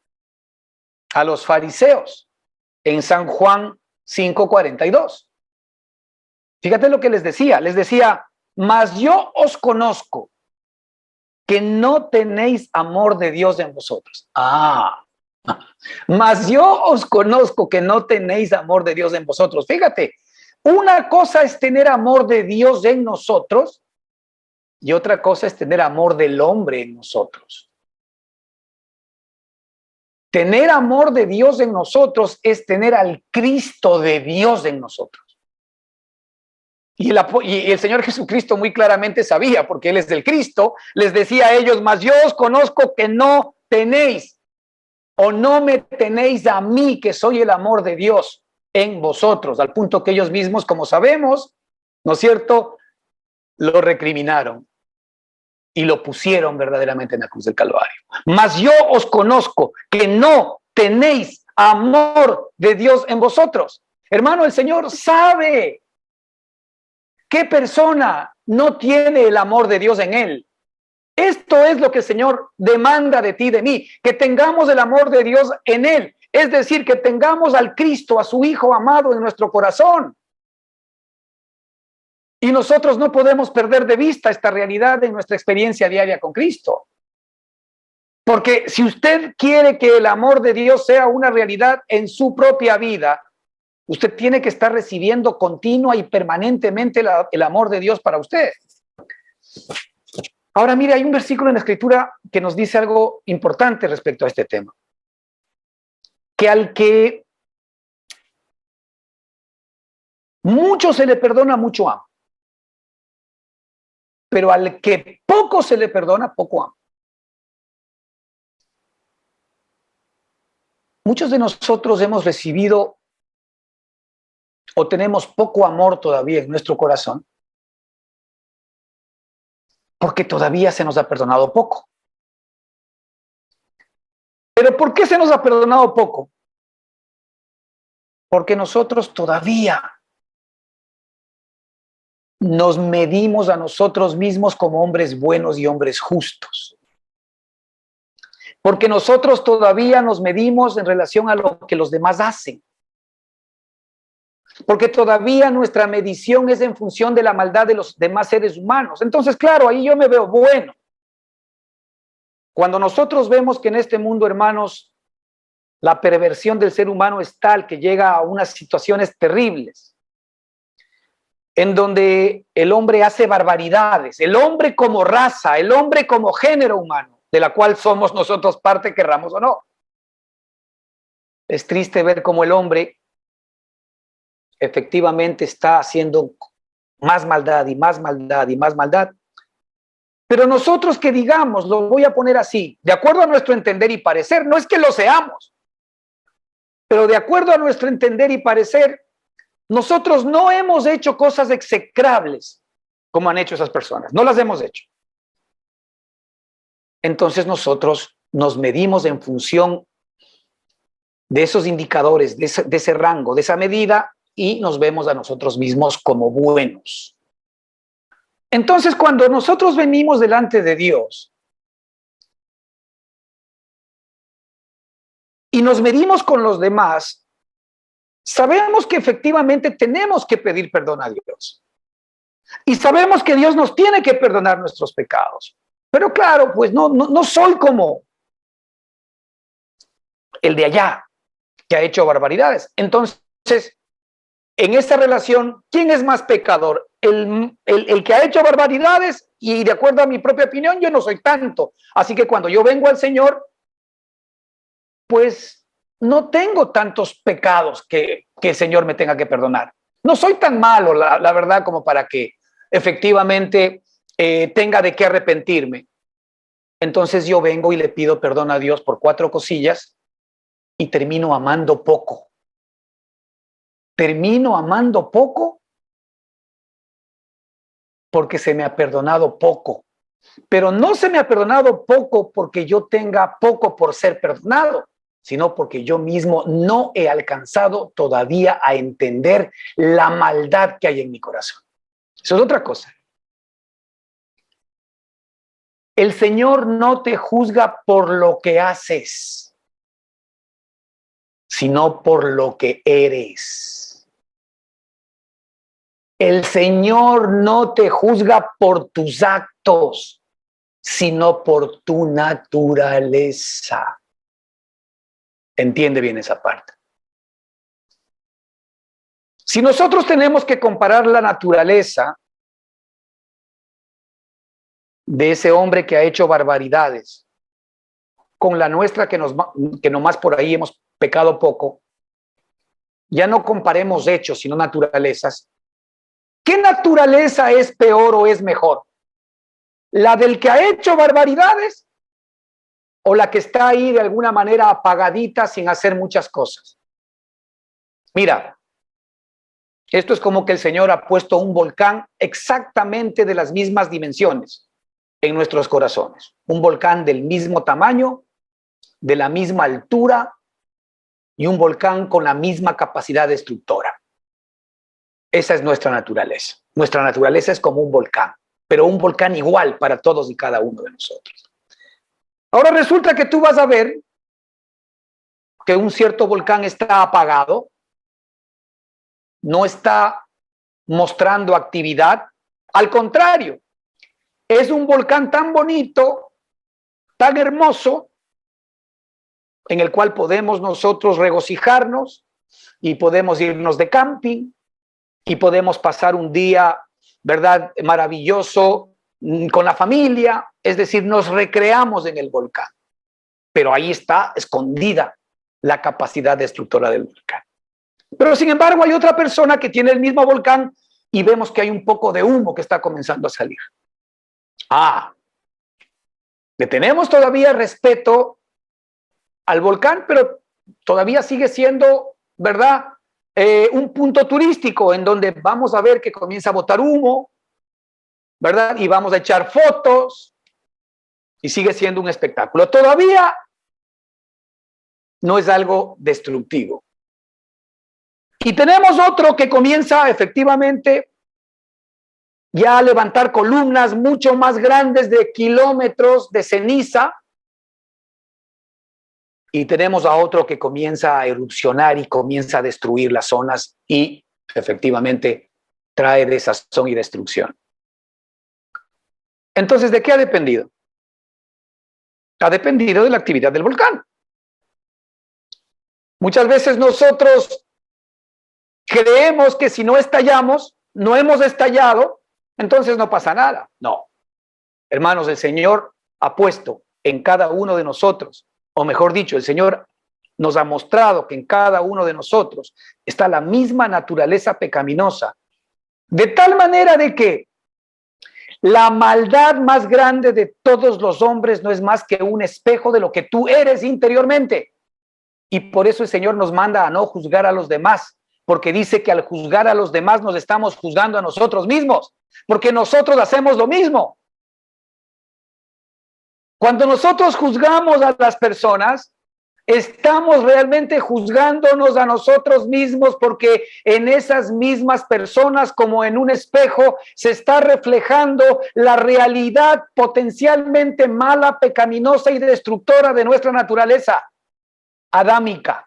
a los fariseos en San Juan 5:42. Fíjate lo que les decía, mas yo os conozco que no tenéis amor de Dios en vosotros. Mas yo os conozco que no tenéis amor de Dios en vosotros. Fíjate, una cosa es tener amor de Dios en nosotros y otra cosa es tener amor del hombre en nosotros. Tener amor de Dios en nosotros es tener al Cristo de Dios en nosotros. Y el Señor Jesucristo muy claramente sabía, porque Él es del Cristo, les decía a ellos, mas yo os conozco que no tenéis o no me tenéis a mí, que soy el amor de Dios en vosotros, al punto que ellos mismos, como sabemos, ¿no es cierto?, lo recriminaron y lo pusieron verdaderamente en la cruz del Calvario. Mas yo os conozco que no tenéis amor de Dios en vosotros. Hermano, el Señor sabe qué persona no tiene el amor de Dios en él. Esto es lo que el Señor demanda de ti y de mí, que tengamos el amor de Dios en él. Es decir, que tengamos al Cristo, a su Hijo amado en nuestro corazón. Y nosotros no podemos perder de vista esta realidad en nuestra experiencia diaria con Cristo. Porque si usted quiere que el amor de Dios sea una realidad en su propia vida, usted tiene que estar recibiendo continua y permanentemente el amor de Dios para usted. Ahora, mire, hay un versículo en la Escritura que nos dice algo importante respecto a este tema. Que al que mucho se le perdona, mucho ama. Pero al que poco se le perdona, poco ama. Muchos de nosotros hemos recibido o tenemos poco amor todavía en nuestro corazón porque todavía se nos ha perdonado poco. ¿Pero por qué se nos ha perdonado poco? Porque nosotros todavía nos medimos a nosotros mismos como hombres buenos y hombres justos. Porque nosotros todavía nos medimos en relación a lo que los demás hacen. porque todavía nuestra medición es en función de la maldad de los demás seres humanos. Entonces, claro, ahí yo me veo bueno. Cuando nosotros vemos que en este mundo, hermanos, la perversión del ser humano es tal que llega a unas situaciones terribles, en donde el hombre hace barbaridades, el hombre como raza, el hombre como género humano, de la cual somos nosotros parte, querramos o no. Es triste ver cómo el hombre efectivamente está haciendo más maldad y más maldad y más maldad. Pero nosotros que digamos, lo voy a poner así, de acuerdo a nuestro entender y parecer, no es que lo seamos, pero de acuerdo a nuestro entender y parecer, nosotros no hemos hecho cosas execrables como han hecho esas personas, no las hemos hecho. Entonces nosotros nos medimos en función de esos indicadores, de ese rango, de esa medida, y nos vemos a nosotros mismos como buenos. Entonces, cuando nosotros venimos delante de Dios y nos medimos con los demás, sabemos que efectivamente tenemos que pedir perdón a Dios. Y sabemos que Dios nos tiene que perdonar nuestros pecados. Pero claro, pues no soy como el de allá, que ha hecho barbaridades. Entonces, en esta relación, ¿quién es más pecador? El que ha hecho barbaridades, y de acuerdo a mi propia opinión, yo no soy tanto. Así que cuando yo vengo al Señor, pues no tengo tantos pecados que el Señor me tenga que perdonar. No soy tan malo, la verdad, como para que efectivamente tenga de qué arrepentirme. Entonces yo vengo y le pido perdón a Dios por 4 cosillas y termino amando poco. Termino amando poco porque se me ha perdonado poco. Pero no se me ha perdonado poco porque yo tenga poco por ser perdonado, sino porque yo mismo no he alcanzado todavía a entender la maldad que hay en mi corazón. Eso es otra cosa. El Señor no te juzga por lo que haces, sino por lo que eres. El Señor no te juzga por tus actos, sino por tu naturaleza. Entiende bien esa parte. Si nosotros tenemos que comparar la naturaleza de ese hombre que ha hecho barbaridades con la nuestra que nomás por ahí hemos pecado poco, ya no comparemos hechos sino naturalezas. ¿Qué naturaleza es peor o es mejor? ¿La del que ha hecho barbaridades o la que está ahí de alguna manera apagadita sin hacer muchas cosas? Mira, esto es como que el Señor ha puesto un volcán exactamente de las mismas dimensiones en nuestros corazones. Un volcán del mismo tamaño, de la misma altura y un volcán con la misma capacidad destructora. Esa es nuestra naturaleza. Nuestra naturaleza es como un volcán, pero un volcán igual para todos y cada uno de nosotros. Ahora resulta que tú vas a ver que un cierto volcán está apagado, no está mostrando actividad. Al contrario, es un volcán tan bonito, tan hermoso, en el cual podemos nosotros regocijarnos y podemos irnos de camping y podemos pasar un día, ¿verdad?, maravilloso con la familia. Es decir, nos recreamos en el volcán. Pero ahí está escondida la capacidad destructora del volcán. Pero sin embargo hay otra persona que tiene el mismo volcán y vemos que hay un poco de humo que está comenzando a salir. Le tenemos todavía respeto al volcán, pero todavía sigue siendo, ¿verdad?, un punto turístico en donde vamos a ver que comienza a botar humo, ¿verdad? Y vamos a echar fotos y sigue siendo un espectáculo. Todavía no es algo destructivo. Y tenemos otro que comienza efectivamente ya a levantar columnas mucho más grandes de kilómetros de ceniza. Y tenemos a otro que comienza a erupcionar y comienza a destruir las zonas y efectivamente trae desazón y destrucción. Entonces, ¿de qué ha dependido? Ha dependido de la actividad del volcán. Muchas veces nosotros creemos que si no estallamos, no hemos estallado, entonces no pasa nada. No. Hermanos, el Señor ha puesto en cada uno de nosotros, o mejor dicho, el Señor nos ha mostrado que en cada uno de nosotros está la misma naturaleza pecaminosa, de tal manera de que la maldad más grande de todos los hombres no es más que un espejo de lo que tú eres interiormente. Y por eso el Señor nos manda a no juzgar a los demás, porque dice que al juzgar a los demás nos estamos juzgando a nosotros mismos, porque nosotros hacemos lo mismo. Cuando nosotros juzgamos a las personas, estamos realmente juzgándonos a nosotros mismos, porque en esas mismas personas, como en un espejo, se está reflejando la realidad potencialmente mala, pecaminosa y destructora de nuestra naturaleza adámica.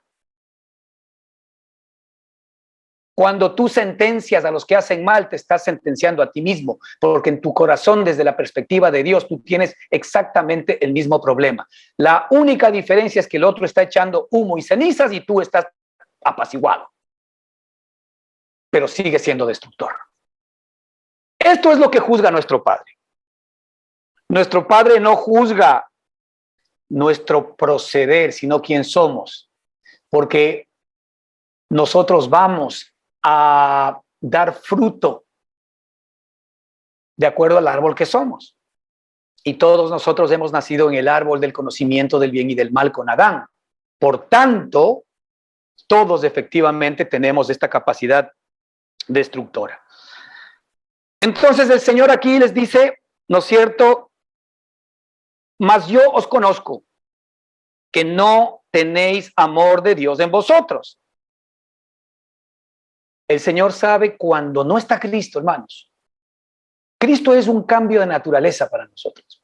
Cuando tú sentencias a los que hacen mal, te estás sentenciando a ti mismo, porque en tu corazón, desde la perspectiva de Dios, tú tienes exactamente el mismo problema. La única diferencia es que el otro está echando humo y cenizas y tú estás apaciguado, pero sigue siendo destructor. Esto es lo que juzga nuestro Padre. Nuestro Padre no juzga nuestro proceder, sino quién somos, porque nosotros vamos a dar fruto de acuerdo al árbol que somos. Y todos nosotros hemos nacido en el árbol del conocimiento del bien y del mal con Adán. Por tanto, todos efectivamente tenemos esta capacidad destructora. Entonces el Señor aquí les dice, ¿no es cierto? Mas yo os conozco que no tenéis amor de Dios en vosotros. El Señor sabe cuando no está Cristo, hermanos. Cristo es un cambio de naturaleza para nosotros.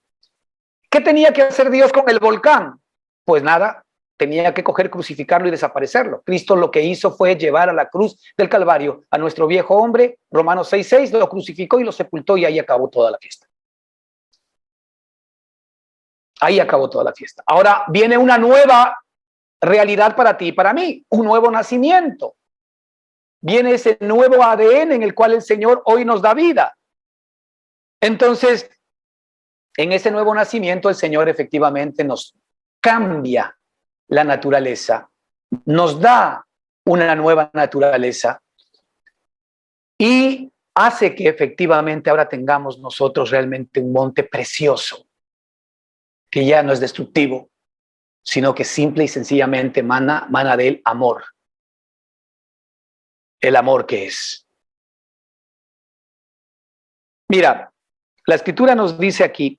¿Qué tenía que hacer Dios con el volcán? Pues nada, tenía que coger, crucificarlo y desaparecerlo. Cristo lo que hizo fue llevar a la cruz del Calvario a nuestro viejo hombre, Romanos 6:6, lo crucificó y lo sepultó y ahí acabó toda la fiesta. Ahí acabó toda la fiesta. Ahora viene una nueva realidad para ti y para mí, un nuevo nacimiento. Viene ese nuevo ADN en el cual el Señor hoy nos da vida. Entonces, en ese nuevo nacimiento, el Señor efectivamente nos cambia la naturaleza, nos da una nueva naturaleza y hace que efectivamente ahora tengamos nosotros realmente un monte precioso, que ya no es destructivo, sino que simple y sencillamente mana del amor. El amor que es. Mira, la Escritura nos dice aquí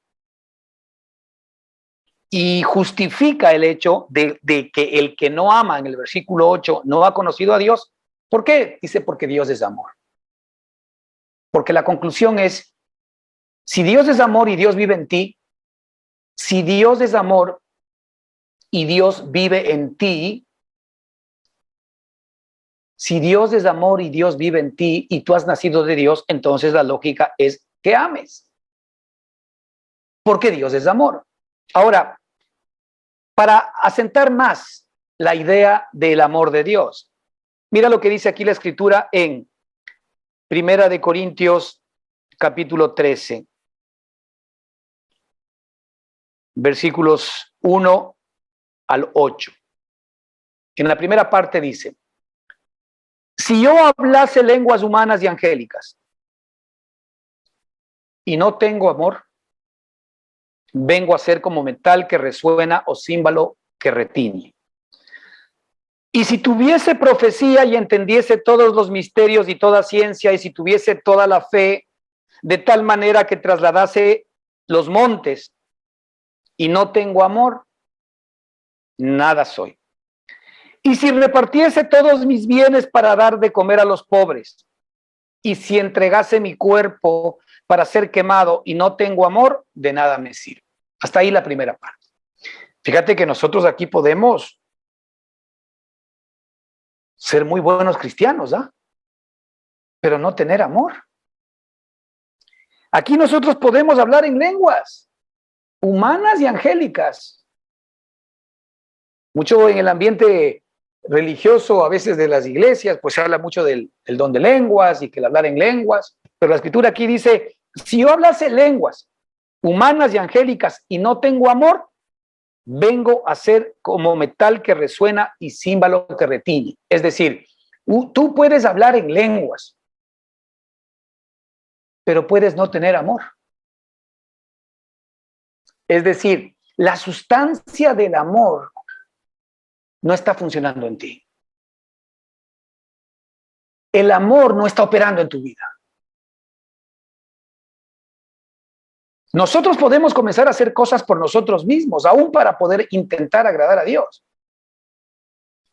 y justifica el hecho de que el que no ama, en el versículo 8, no ha conocido a Dios. ¿Por qué? Dice, porque Dios es amor. Porque la conclusión es, si Dios es amor y Dios vive en ti, si Dios es amor y Dios vive en ti, si Dios es amor y Dios vive en ti y tú has nacido de Dios, entonces la lógica es que ames. Porque Dios es amor. Ahora, para asentar más la idea del amor de Dios, mira lo que dice aquí la Escritura en Primera de Corintios, capítulo 13, versículos 1 al 8. En la primera parte dice, si yo hablase lenguas humanas y angélicas y no tengo amor, vengo a ser como metal que resuena o címbalo que retiñe. Y si tuviese profecía y entendiese todos los misterios y toda ciencia, y si tuviese toda la fe, de tal manera que trasladase los montes, y no tengo amor, nada soy. Y si repartiese todos mis bienes para dar de comer a los pobres, y si entregase mi cuerpo para ser quemado y no tengo amor, de nada me sirve. Hasta ahí la primera parte. Fíjate que nosotros aquí podemos ser muy buenos cristianos, ¿ah? pero no tener amor. Aquí nosotros podemos hablar en lenguas humanas y angélicas. Mucho en el ambiente religioso, a veces de las iglesias, pues se habla mucho del don de lenguas y que el hablar en lenguas, pero la escritura aquí dice, si yo hablase lenguas humanas y angélicas y no tengo amor, vengo a ser como metal que resuena y címbalo que retiñe. Es decir, tú puedes hablar en lenguas, pero puedes no tener amor. Es decir, la sustancia del amor no está funcionando en ti. El amor no está operando en tu vida. Nosotros podemos comenzar a hacer cosas por nosotros mismos, aún para poder intentar agradar a Dios.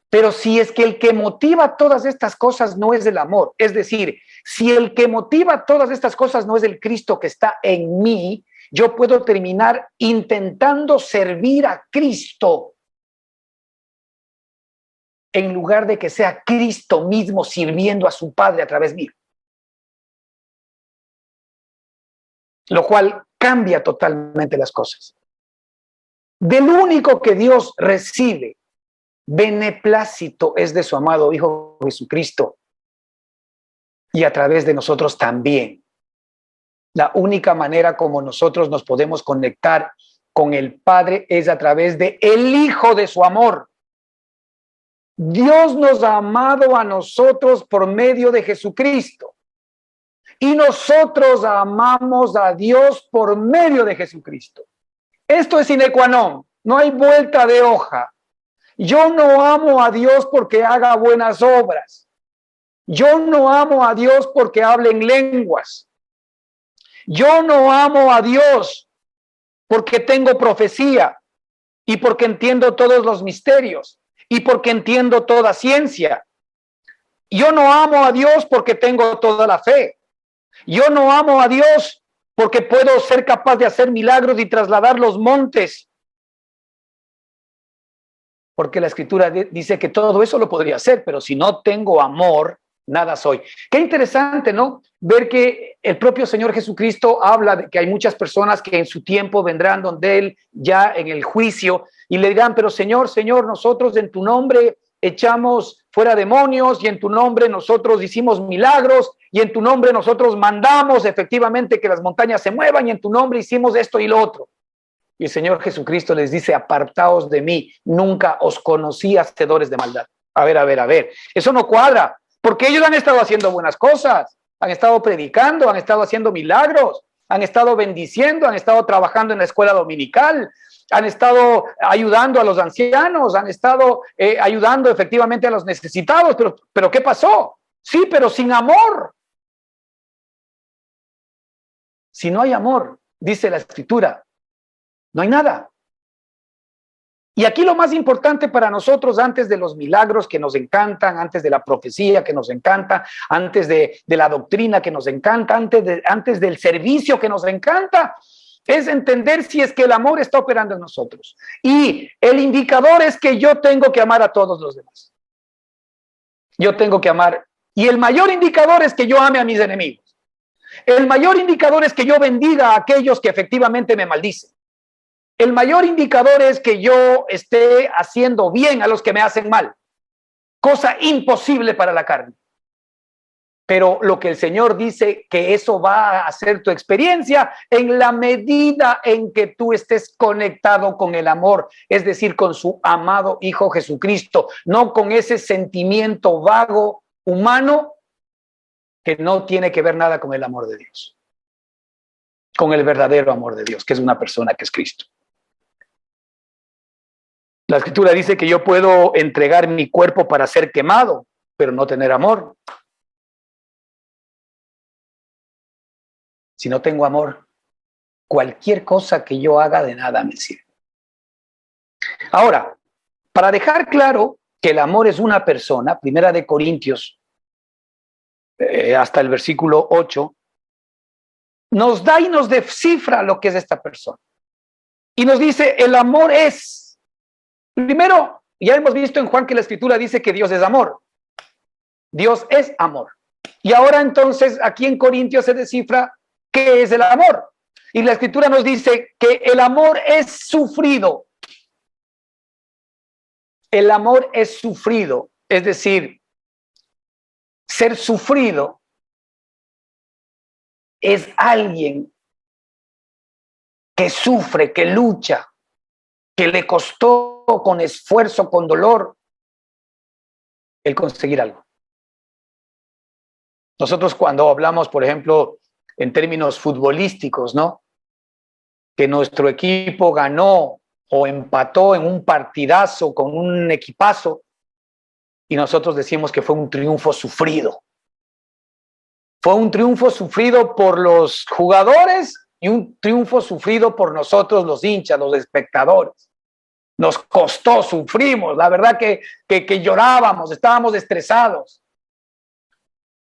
Pero si es que el que motiva todas estas cosas no es el amor, es decir, si el que motiva todas estas cosas no es el Cristo que está en mí, yo puedo terminar intentando servir a Cristo en lugar de que sea Cristo mismo sirviendo a su Padre a través mío. Lo cual cambia totalmente las cosas. Del único que Dios recibe beneplácito es de su amado Hijo Jesucristo y a través de nosotros también. La única manera como nosotros nos podemos conectar con el Padre es a través de el Hijo de su amor. Dios nos ha amado a nosotros por medio de Jesucristo. Y nosotros amamos a Dios por medio de Jesucristo. Esto es sine qua non, no hay vuelta de hoja. Yo no amo a Dios porque haga buenas obras. Yo no amo a Dios porque hable en lenguas. Yo no amo a Dios porque tengo profecía y porque entiendo todos los misterios y porque entiendo toda ciencia. Yo no amo a Dios porque tengo toda la fe. Yo no amo a Dios porque puedo ser capaz de hacer milagros y trasladar los montes. Porque la Escritura dice que todo eso lo podría hacer, pero si no tengo amor, nada soy. Qué interesante, ¿no? Ver que el propio Señor Jesucristo habla de que hay muchas personas que en su tiempo vendrán donde Él ya en el juicio y le dirán, pero Señor, Señor, nosotros en tu nombre echamos fuera demonios y en tu nombre nosotros hicimos milagros y en tu nombre nosotros mandamos efectivamente que las montañas se muevan y en tu nombre hicimos esto y lo otro. Y el Señor Jesucristo les dice, apartaos de mí, nunca os conocí, hacedores de maldad. A ver, eso no cuadra, porque ellos han estado haciendo buenas cosas, han estado predicando, han estado haciendo milagros, han estado bendiciendo, han estado trabajando en la escuela dominical, han estado ayudando a los ancianos, han estado ayudando efectivamente a los necesitados, pero ¿qué pasó? Sí, pero sin amor. Si no hay amor, dice la Escritura, no hay nada. Y aquí lo más importante para nosotros, antes de los milagros que nos encantan, antes de la profecía que nos encanta, antes de la doctrina que nos encanta, antes del servicio que nos encanta, es entender si es que el amor está operando en nosotros. Y el indicador es que yo tengo que amar a todos los demás. Yo tengo que amar. Y el mayor indicador es que yo ame a mis enemigos. El mayor indicador es que yo bendiga a aquellos que efectivamente me maldicen. El mayor indicador es que yo esté haciendo bien a los que me hacen mal. Cosa imposible para la carne. Pero lo que el Señor dice que eso va a ser tu experiencia en la medida en que tú estés conectado con el amor, es decir, con su amado Hijo Jesucristo, no con ese sentimiento vago humano que no tiene que ver nada con el amor de Dios, con el verdadero amor de Dios, que es una persona que es Cristo. La Escritura dice que yo puedo entregar mi cuerpo para ser quemado, pero no tener amor. Si no tengo amor, cualquier cosa que yo haga de nada me sirve. Ahora, para dejar claro que el amor es una persona, 1 Corintios, hasta el versículo 8, nos da y nos descifra lo que es esta persona. Y nos dice, el amor es. Primero, ya hemos visto en Juan que la Escritura dice que Dios es amor. Dios es amor. Y ahora entonces aquí en Corintios se descifra qué es el amor. Y la Escritura nos dice que el amor es sufrido. El amor es sufrido, es decir, ser sufrido es alguien que sufre, que lucha, que le costó con esfuerzo, con dolor, el conseguir algo. Nosotros cuando hablamos, por ejemplo, en términos futbolísticos, ¿no? Que nuestro equipo ganó o empató en un partidazo con un equipazo y nosotros decimos que fue un triunfo sufrido. Fue un triunfo sufrido por los jugadores y un triunfo sufrido por nosotros los hinchas, los espectadores. Nos costó, sufrimos, la verdad que llorábamos, estábamos estresados.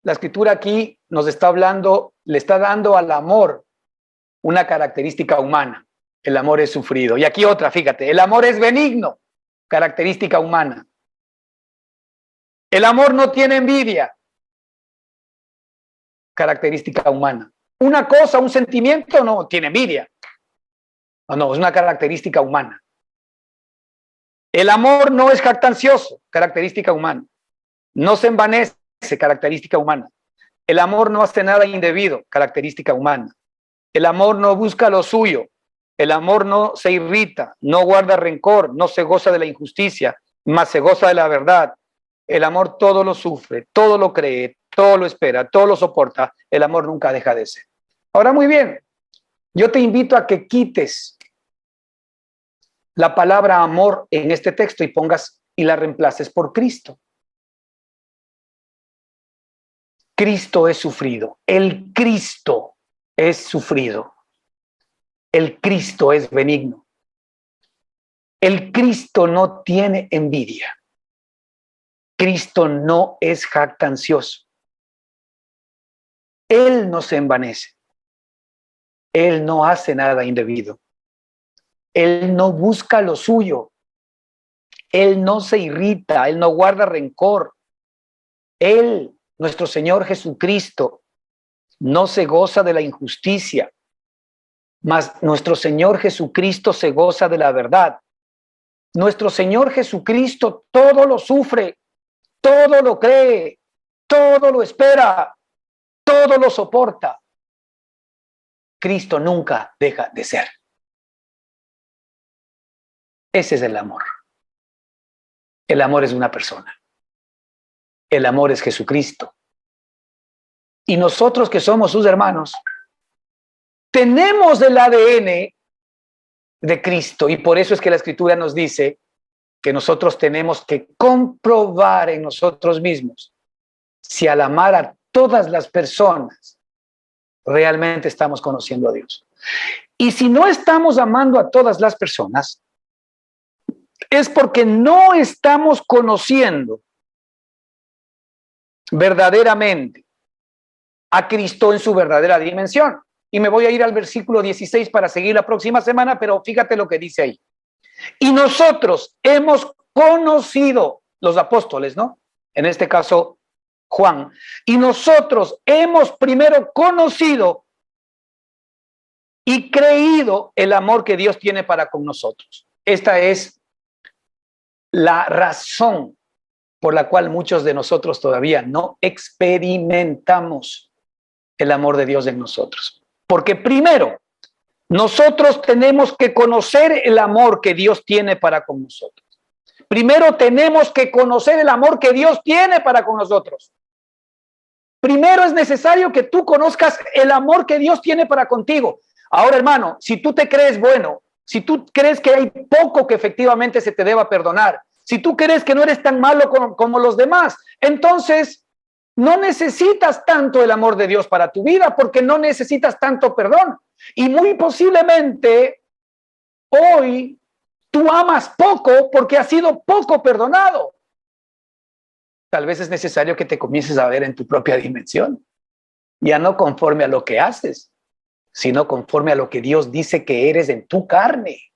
La Escritura aquí nos está hablando, le está dando al amor una característica humana. El amor es sufrido. Y aquí otra, fíjate, el amor es benigno, característica humana. El amor no tiene envidia, característica humana. Una cosa, un sentimiento no tiene envidia. No, es una característica humana. El amor no es jactancioso, característica humana. No se envanece, característica humana. El amor no hace nada indebido, característica humana. El amor no busca lo suyo. El amor no se irrita, no guarda rencor, no se goza de la injusticia, mas se goza de la verdad. El amor todo lo sufre, todo lo cree, todo lo espera, todo lo soporta. El amor nunca deja de ser. Ahora, muy bien, yo te invito a que quites la palabra amor en este texto y pongas y la reemplaces por Cristo. Cristo es sufrido. El Cristo es sufrido. El Cristo es benigno. El Cristo no tiene envidia. Cristo no es jactancioso. Él no se envanece. Él no hace nada indebido. Él no busca lo suyo. Él no se irrita. Él no guarda rencor. Él, nuestro Señor Jesucristo, no se goza de la injusticia, mas nuestro Señor Jesucristo se goza de la verdad. Nuestro Señor Jesucristo todo lo sufre, todo lo cree, todo lo espera, todo lo soporta. Cristo nunca deja de ser. Ese es el amor. El amor es una persona. El amor es Jesucristo. Y nosotros que somos sus hermanos, tenemos el ADN de Cristo y por eso es que la Escritura nos dice que nosotros tenemos que comprobar en nosotros mismos si al amar a todas las personas realmente estamos conociendo a Dios. Y si no estamos amando a todas las personas, es porque no estamos conociendo verdaderamente a Cristo en su verdadera dimensión. Y me voy a ir al versículo 16 para seguir la próxima semana, pero fíjate lo que dice ahí. Y nosotros hemos conocido, los apóstoles, ¿no? En este caso, Juan. Y nosotros hemos primero conocido y creído el amor que Dios tiene para con nosotros. Esta es la razón por la cual muchos de nosotros todavía no experimentamos el amor de Dios en nosotros. Porque primero, nosotros tenemos que conocer el amor que Dios tiene para con nosotros. Primero tenemos que conocer el amor que Dios tiene para con nosotros. Primero es necesario que tú conozcas el amor que Dios tiene para contigo. Ahora, hermano, si tú te crees bueno, si tú crees que hay poco que efectivamente se te deba perdonar, si tú crees que no eres tan malo como los demás, entonces no necesitas tanto el amor de Dios para tu vida porque no necesitas tanto perdón. Y muy posiblemente hoy tú amas poco porque has sido poco perdonado. Tal vez es necesario que te comiences a ver en tu propia dimensión, ya no conforme a lo que haces, sino conforme a lo que Dios dice que eres en tu carne.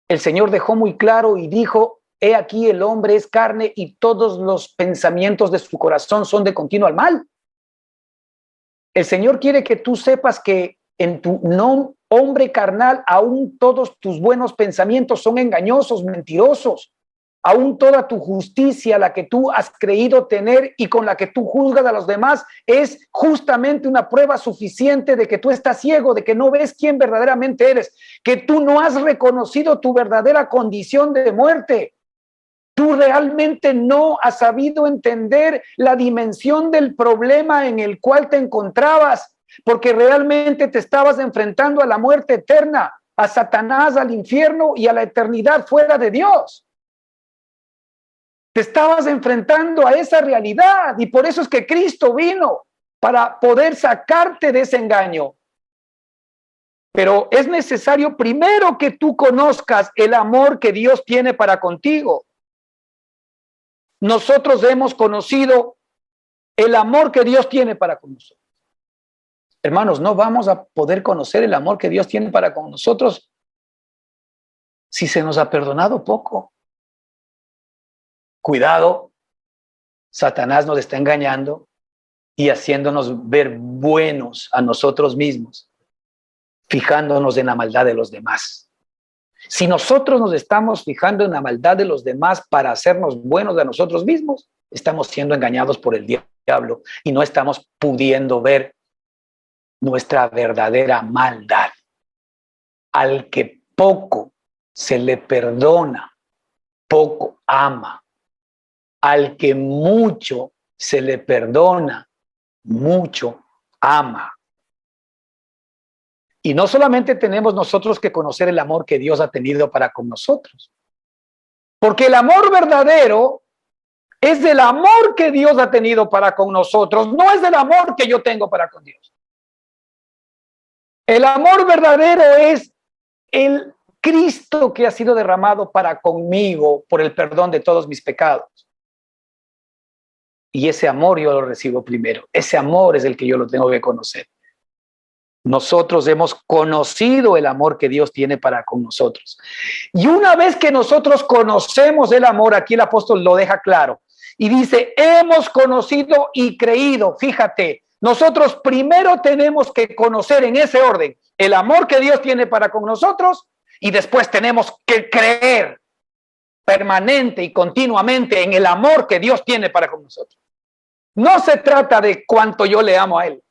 El Señor dejó muy claro y dijo he aquí el hombre es carne y todos los pensamientos de su corazón son de continuo al mal. El Señor quiere que tú sepas que en tu hombre carnal, aún todos tus buenos pensamientos son engañosos, mentirosos. Aún toda tu justicia, la que tú has creído tener y con la que tú juzgas a los demás, es justamente una prueba suficiente de que tú estás ciego, de que no ves quién verdaderamente eres, que tú no has reconocido tu verdadera condición de muerte. Tú realmente no has sabido entender la dimensión del problema en el cual te encontrabas, porque realmente te estabas enfrentando a la muerte eterna, a Satanás, al infierno y a la eternidad fuera de Dios. Te estabas enfrentando a esa realidad y por eso es que Cristo vino para poder sacarte de ese engaño. Pero es necesario primero que tú conozcas el amor que Dios tiene para contigo. Nosotros hemos conocido el amor que Dios tiene para con nosotros. Hermanos, no vamos a poder conocer el amor que Dios tiene para con nosotros si se nos ha perdonado poco. Cuidado, Satanás nos está engañando y haciéndonos ver buenos a nosotros mismos, fijándonos en la maldad de los demás. Si nosotros nos estamos fijando en la maldad de los demás para hacernos buenos a nosotros mismos, estamos siendo engañados por el diablo y no estamos pudiendo ver nuestra verdadera maldad. Al que poco se le perdona, poco ama. Al que mucho se le perdona, mucho ama. Y no solamente tenemos nosotros que conocer el amor que Dios ha tenido para con nosotros, porque el amor verdadero es del amor que Dios ha tenido para con nosotros, no es del amor que yo tengo para con Dios. El amor verdadero es el Cristo que ha sido derramado para conmigo por el perdón de todos mis pecados. Y ese amor yo lo recibo primero. Ese amor es el que yo lo tengo que conocer. Nosotros hemos conocido el amor que Dios tiene para con nosotros. Y una vez que nosotros conocemos el amor, aquí el apóstol lo deja claro. Y dice, hemos conocido y creído. Fíjate, nosotros primero tenemos que conocer en ese orden el amor que Dios tiene para con nosotros y después tenemos que creer permanente y continuamente en el amor que Dios tiene para con nosotros. No se trata de cuánto yo le amo a Él,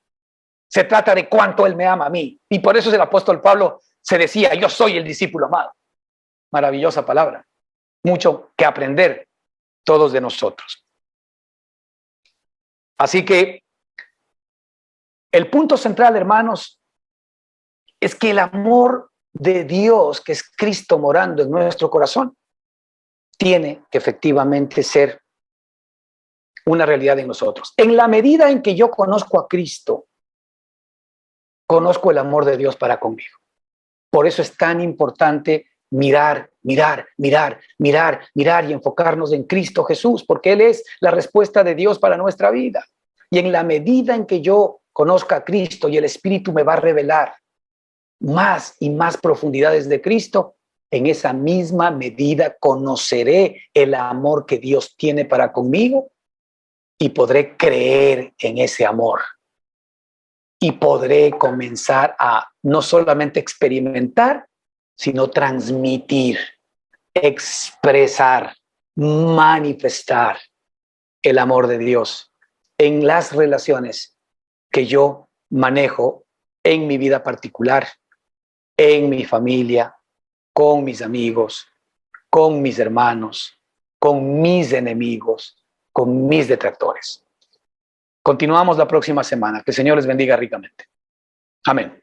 se trata de cuánto Él me ama a mí. Y por eso el apóstol Pablo se decía, yo soy el discípulo amado. Maravillosa palabra. Mucho que aprender todos de nosotros. Así que el punto central, hermanos, es que el amor de Dios, que es Cristo morando en nuestro corazón, tiene que efectivamente ser una realidad en nosotros. En la medida en que yo conozco a Cristo, conozco el amor de Dios para conmigo. Por eso es tan importante mirar y enfocarnos en Cristo Jesús, porque Él es la respuesta de Dios para nuestra vida. Y en la medida en que yo conozca a Cristo y el Espíritu me va a revelar más y más profundidades de Cristo, en esa misma medida conoceré el amor que Dios tiene para conmigo y podré creer en ese amor. Y podré comenzar a no solamente experimentar, sino transmitir, expresar, manifestar el amor de Dios en las relaciones que yo manejo en mi vida particular, en mi familia, con mis amigos, con mis hermanos, con mis enemigos, con mis detractores. Continuamos la próxima semana. Que el Señor les bendiga ricamente. Amén.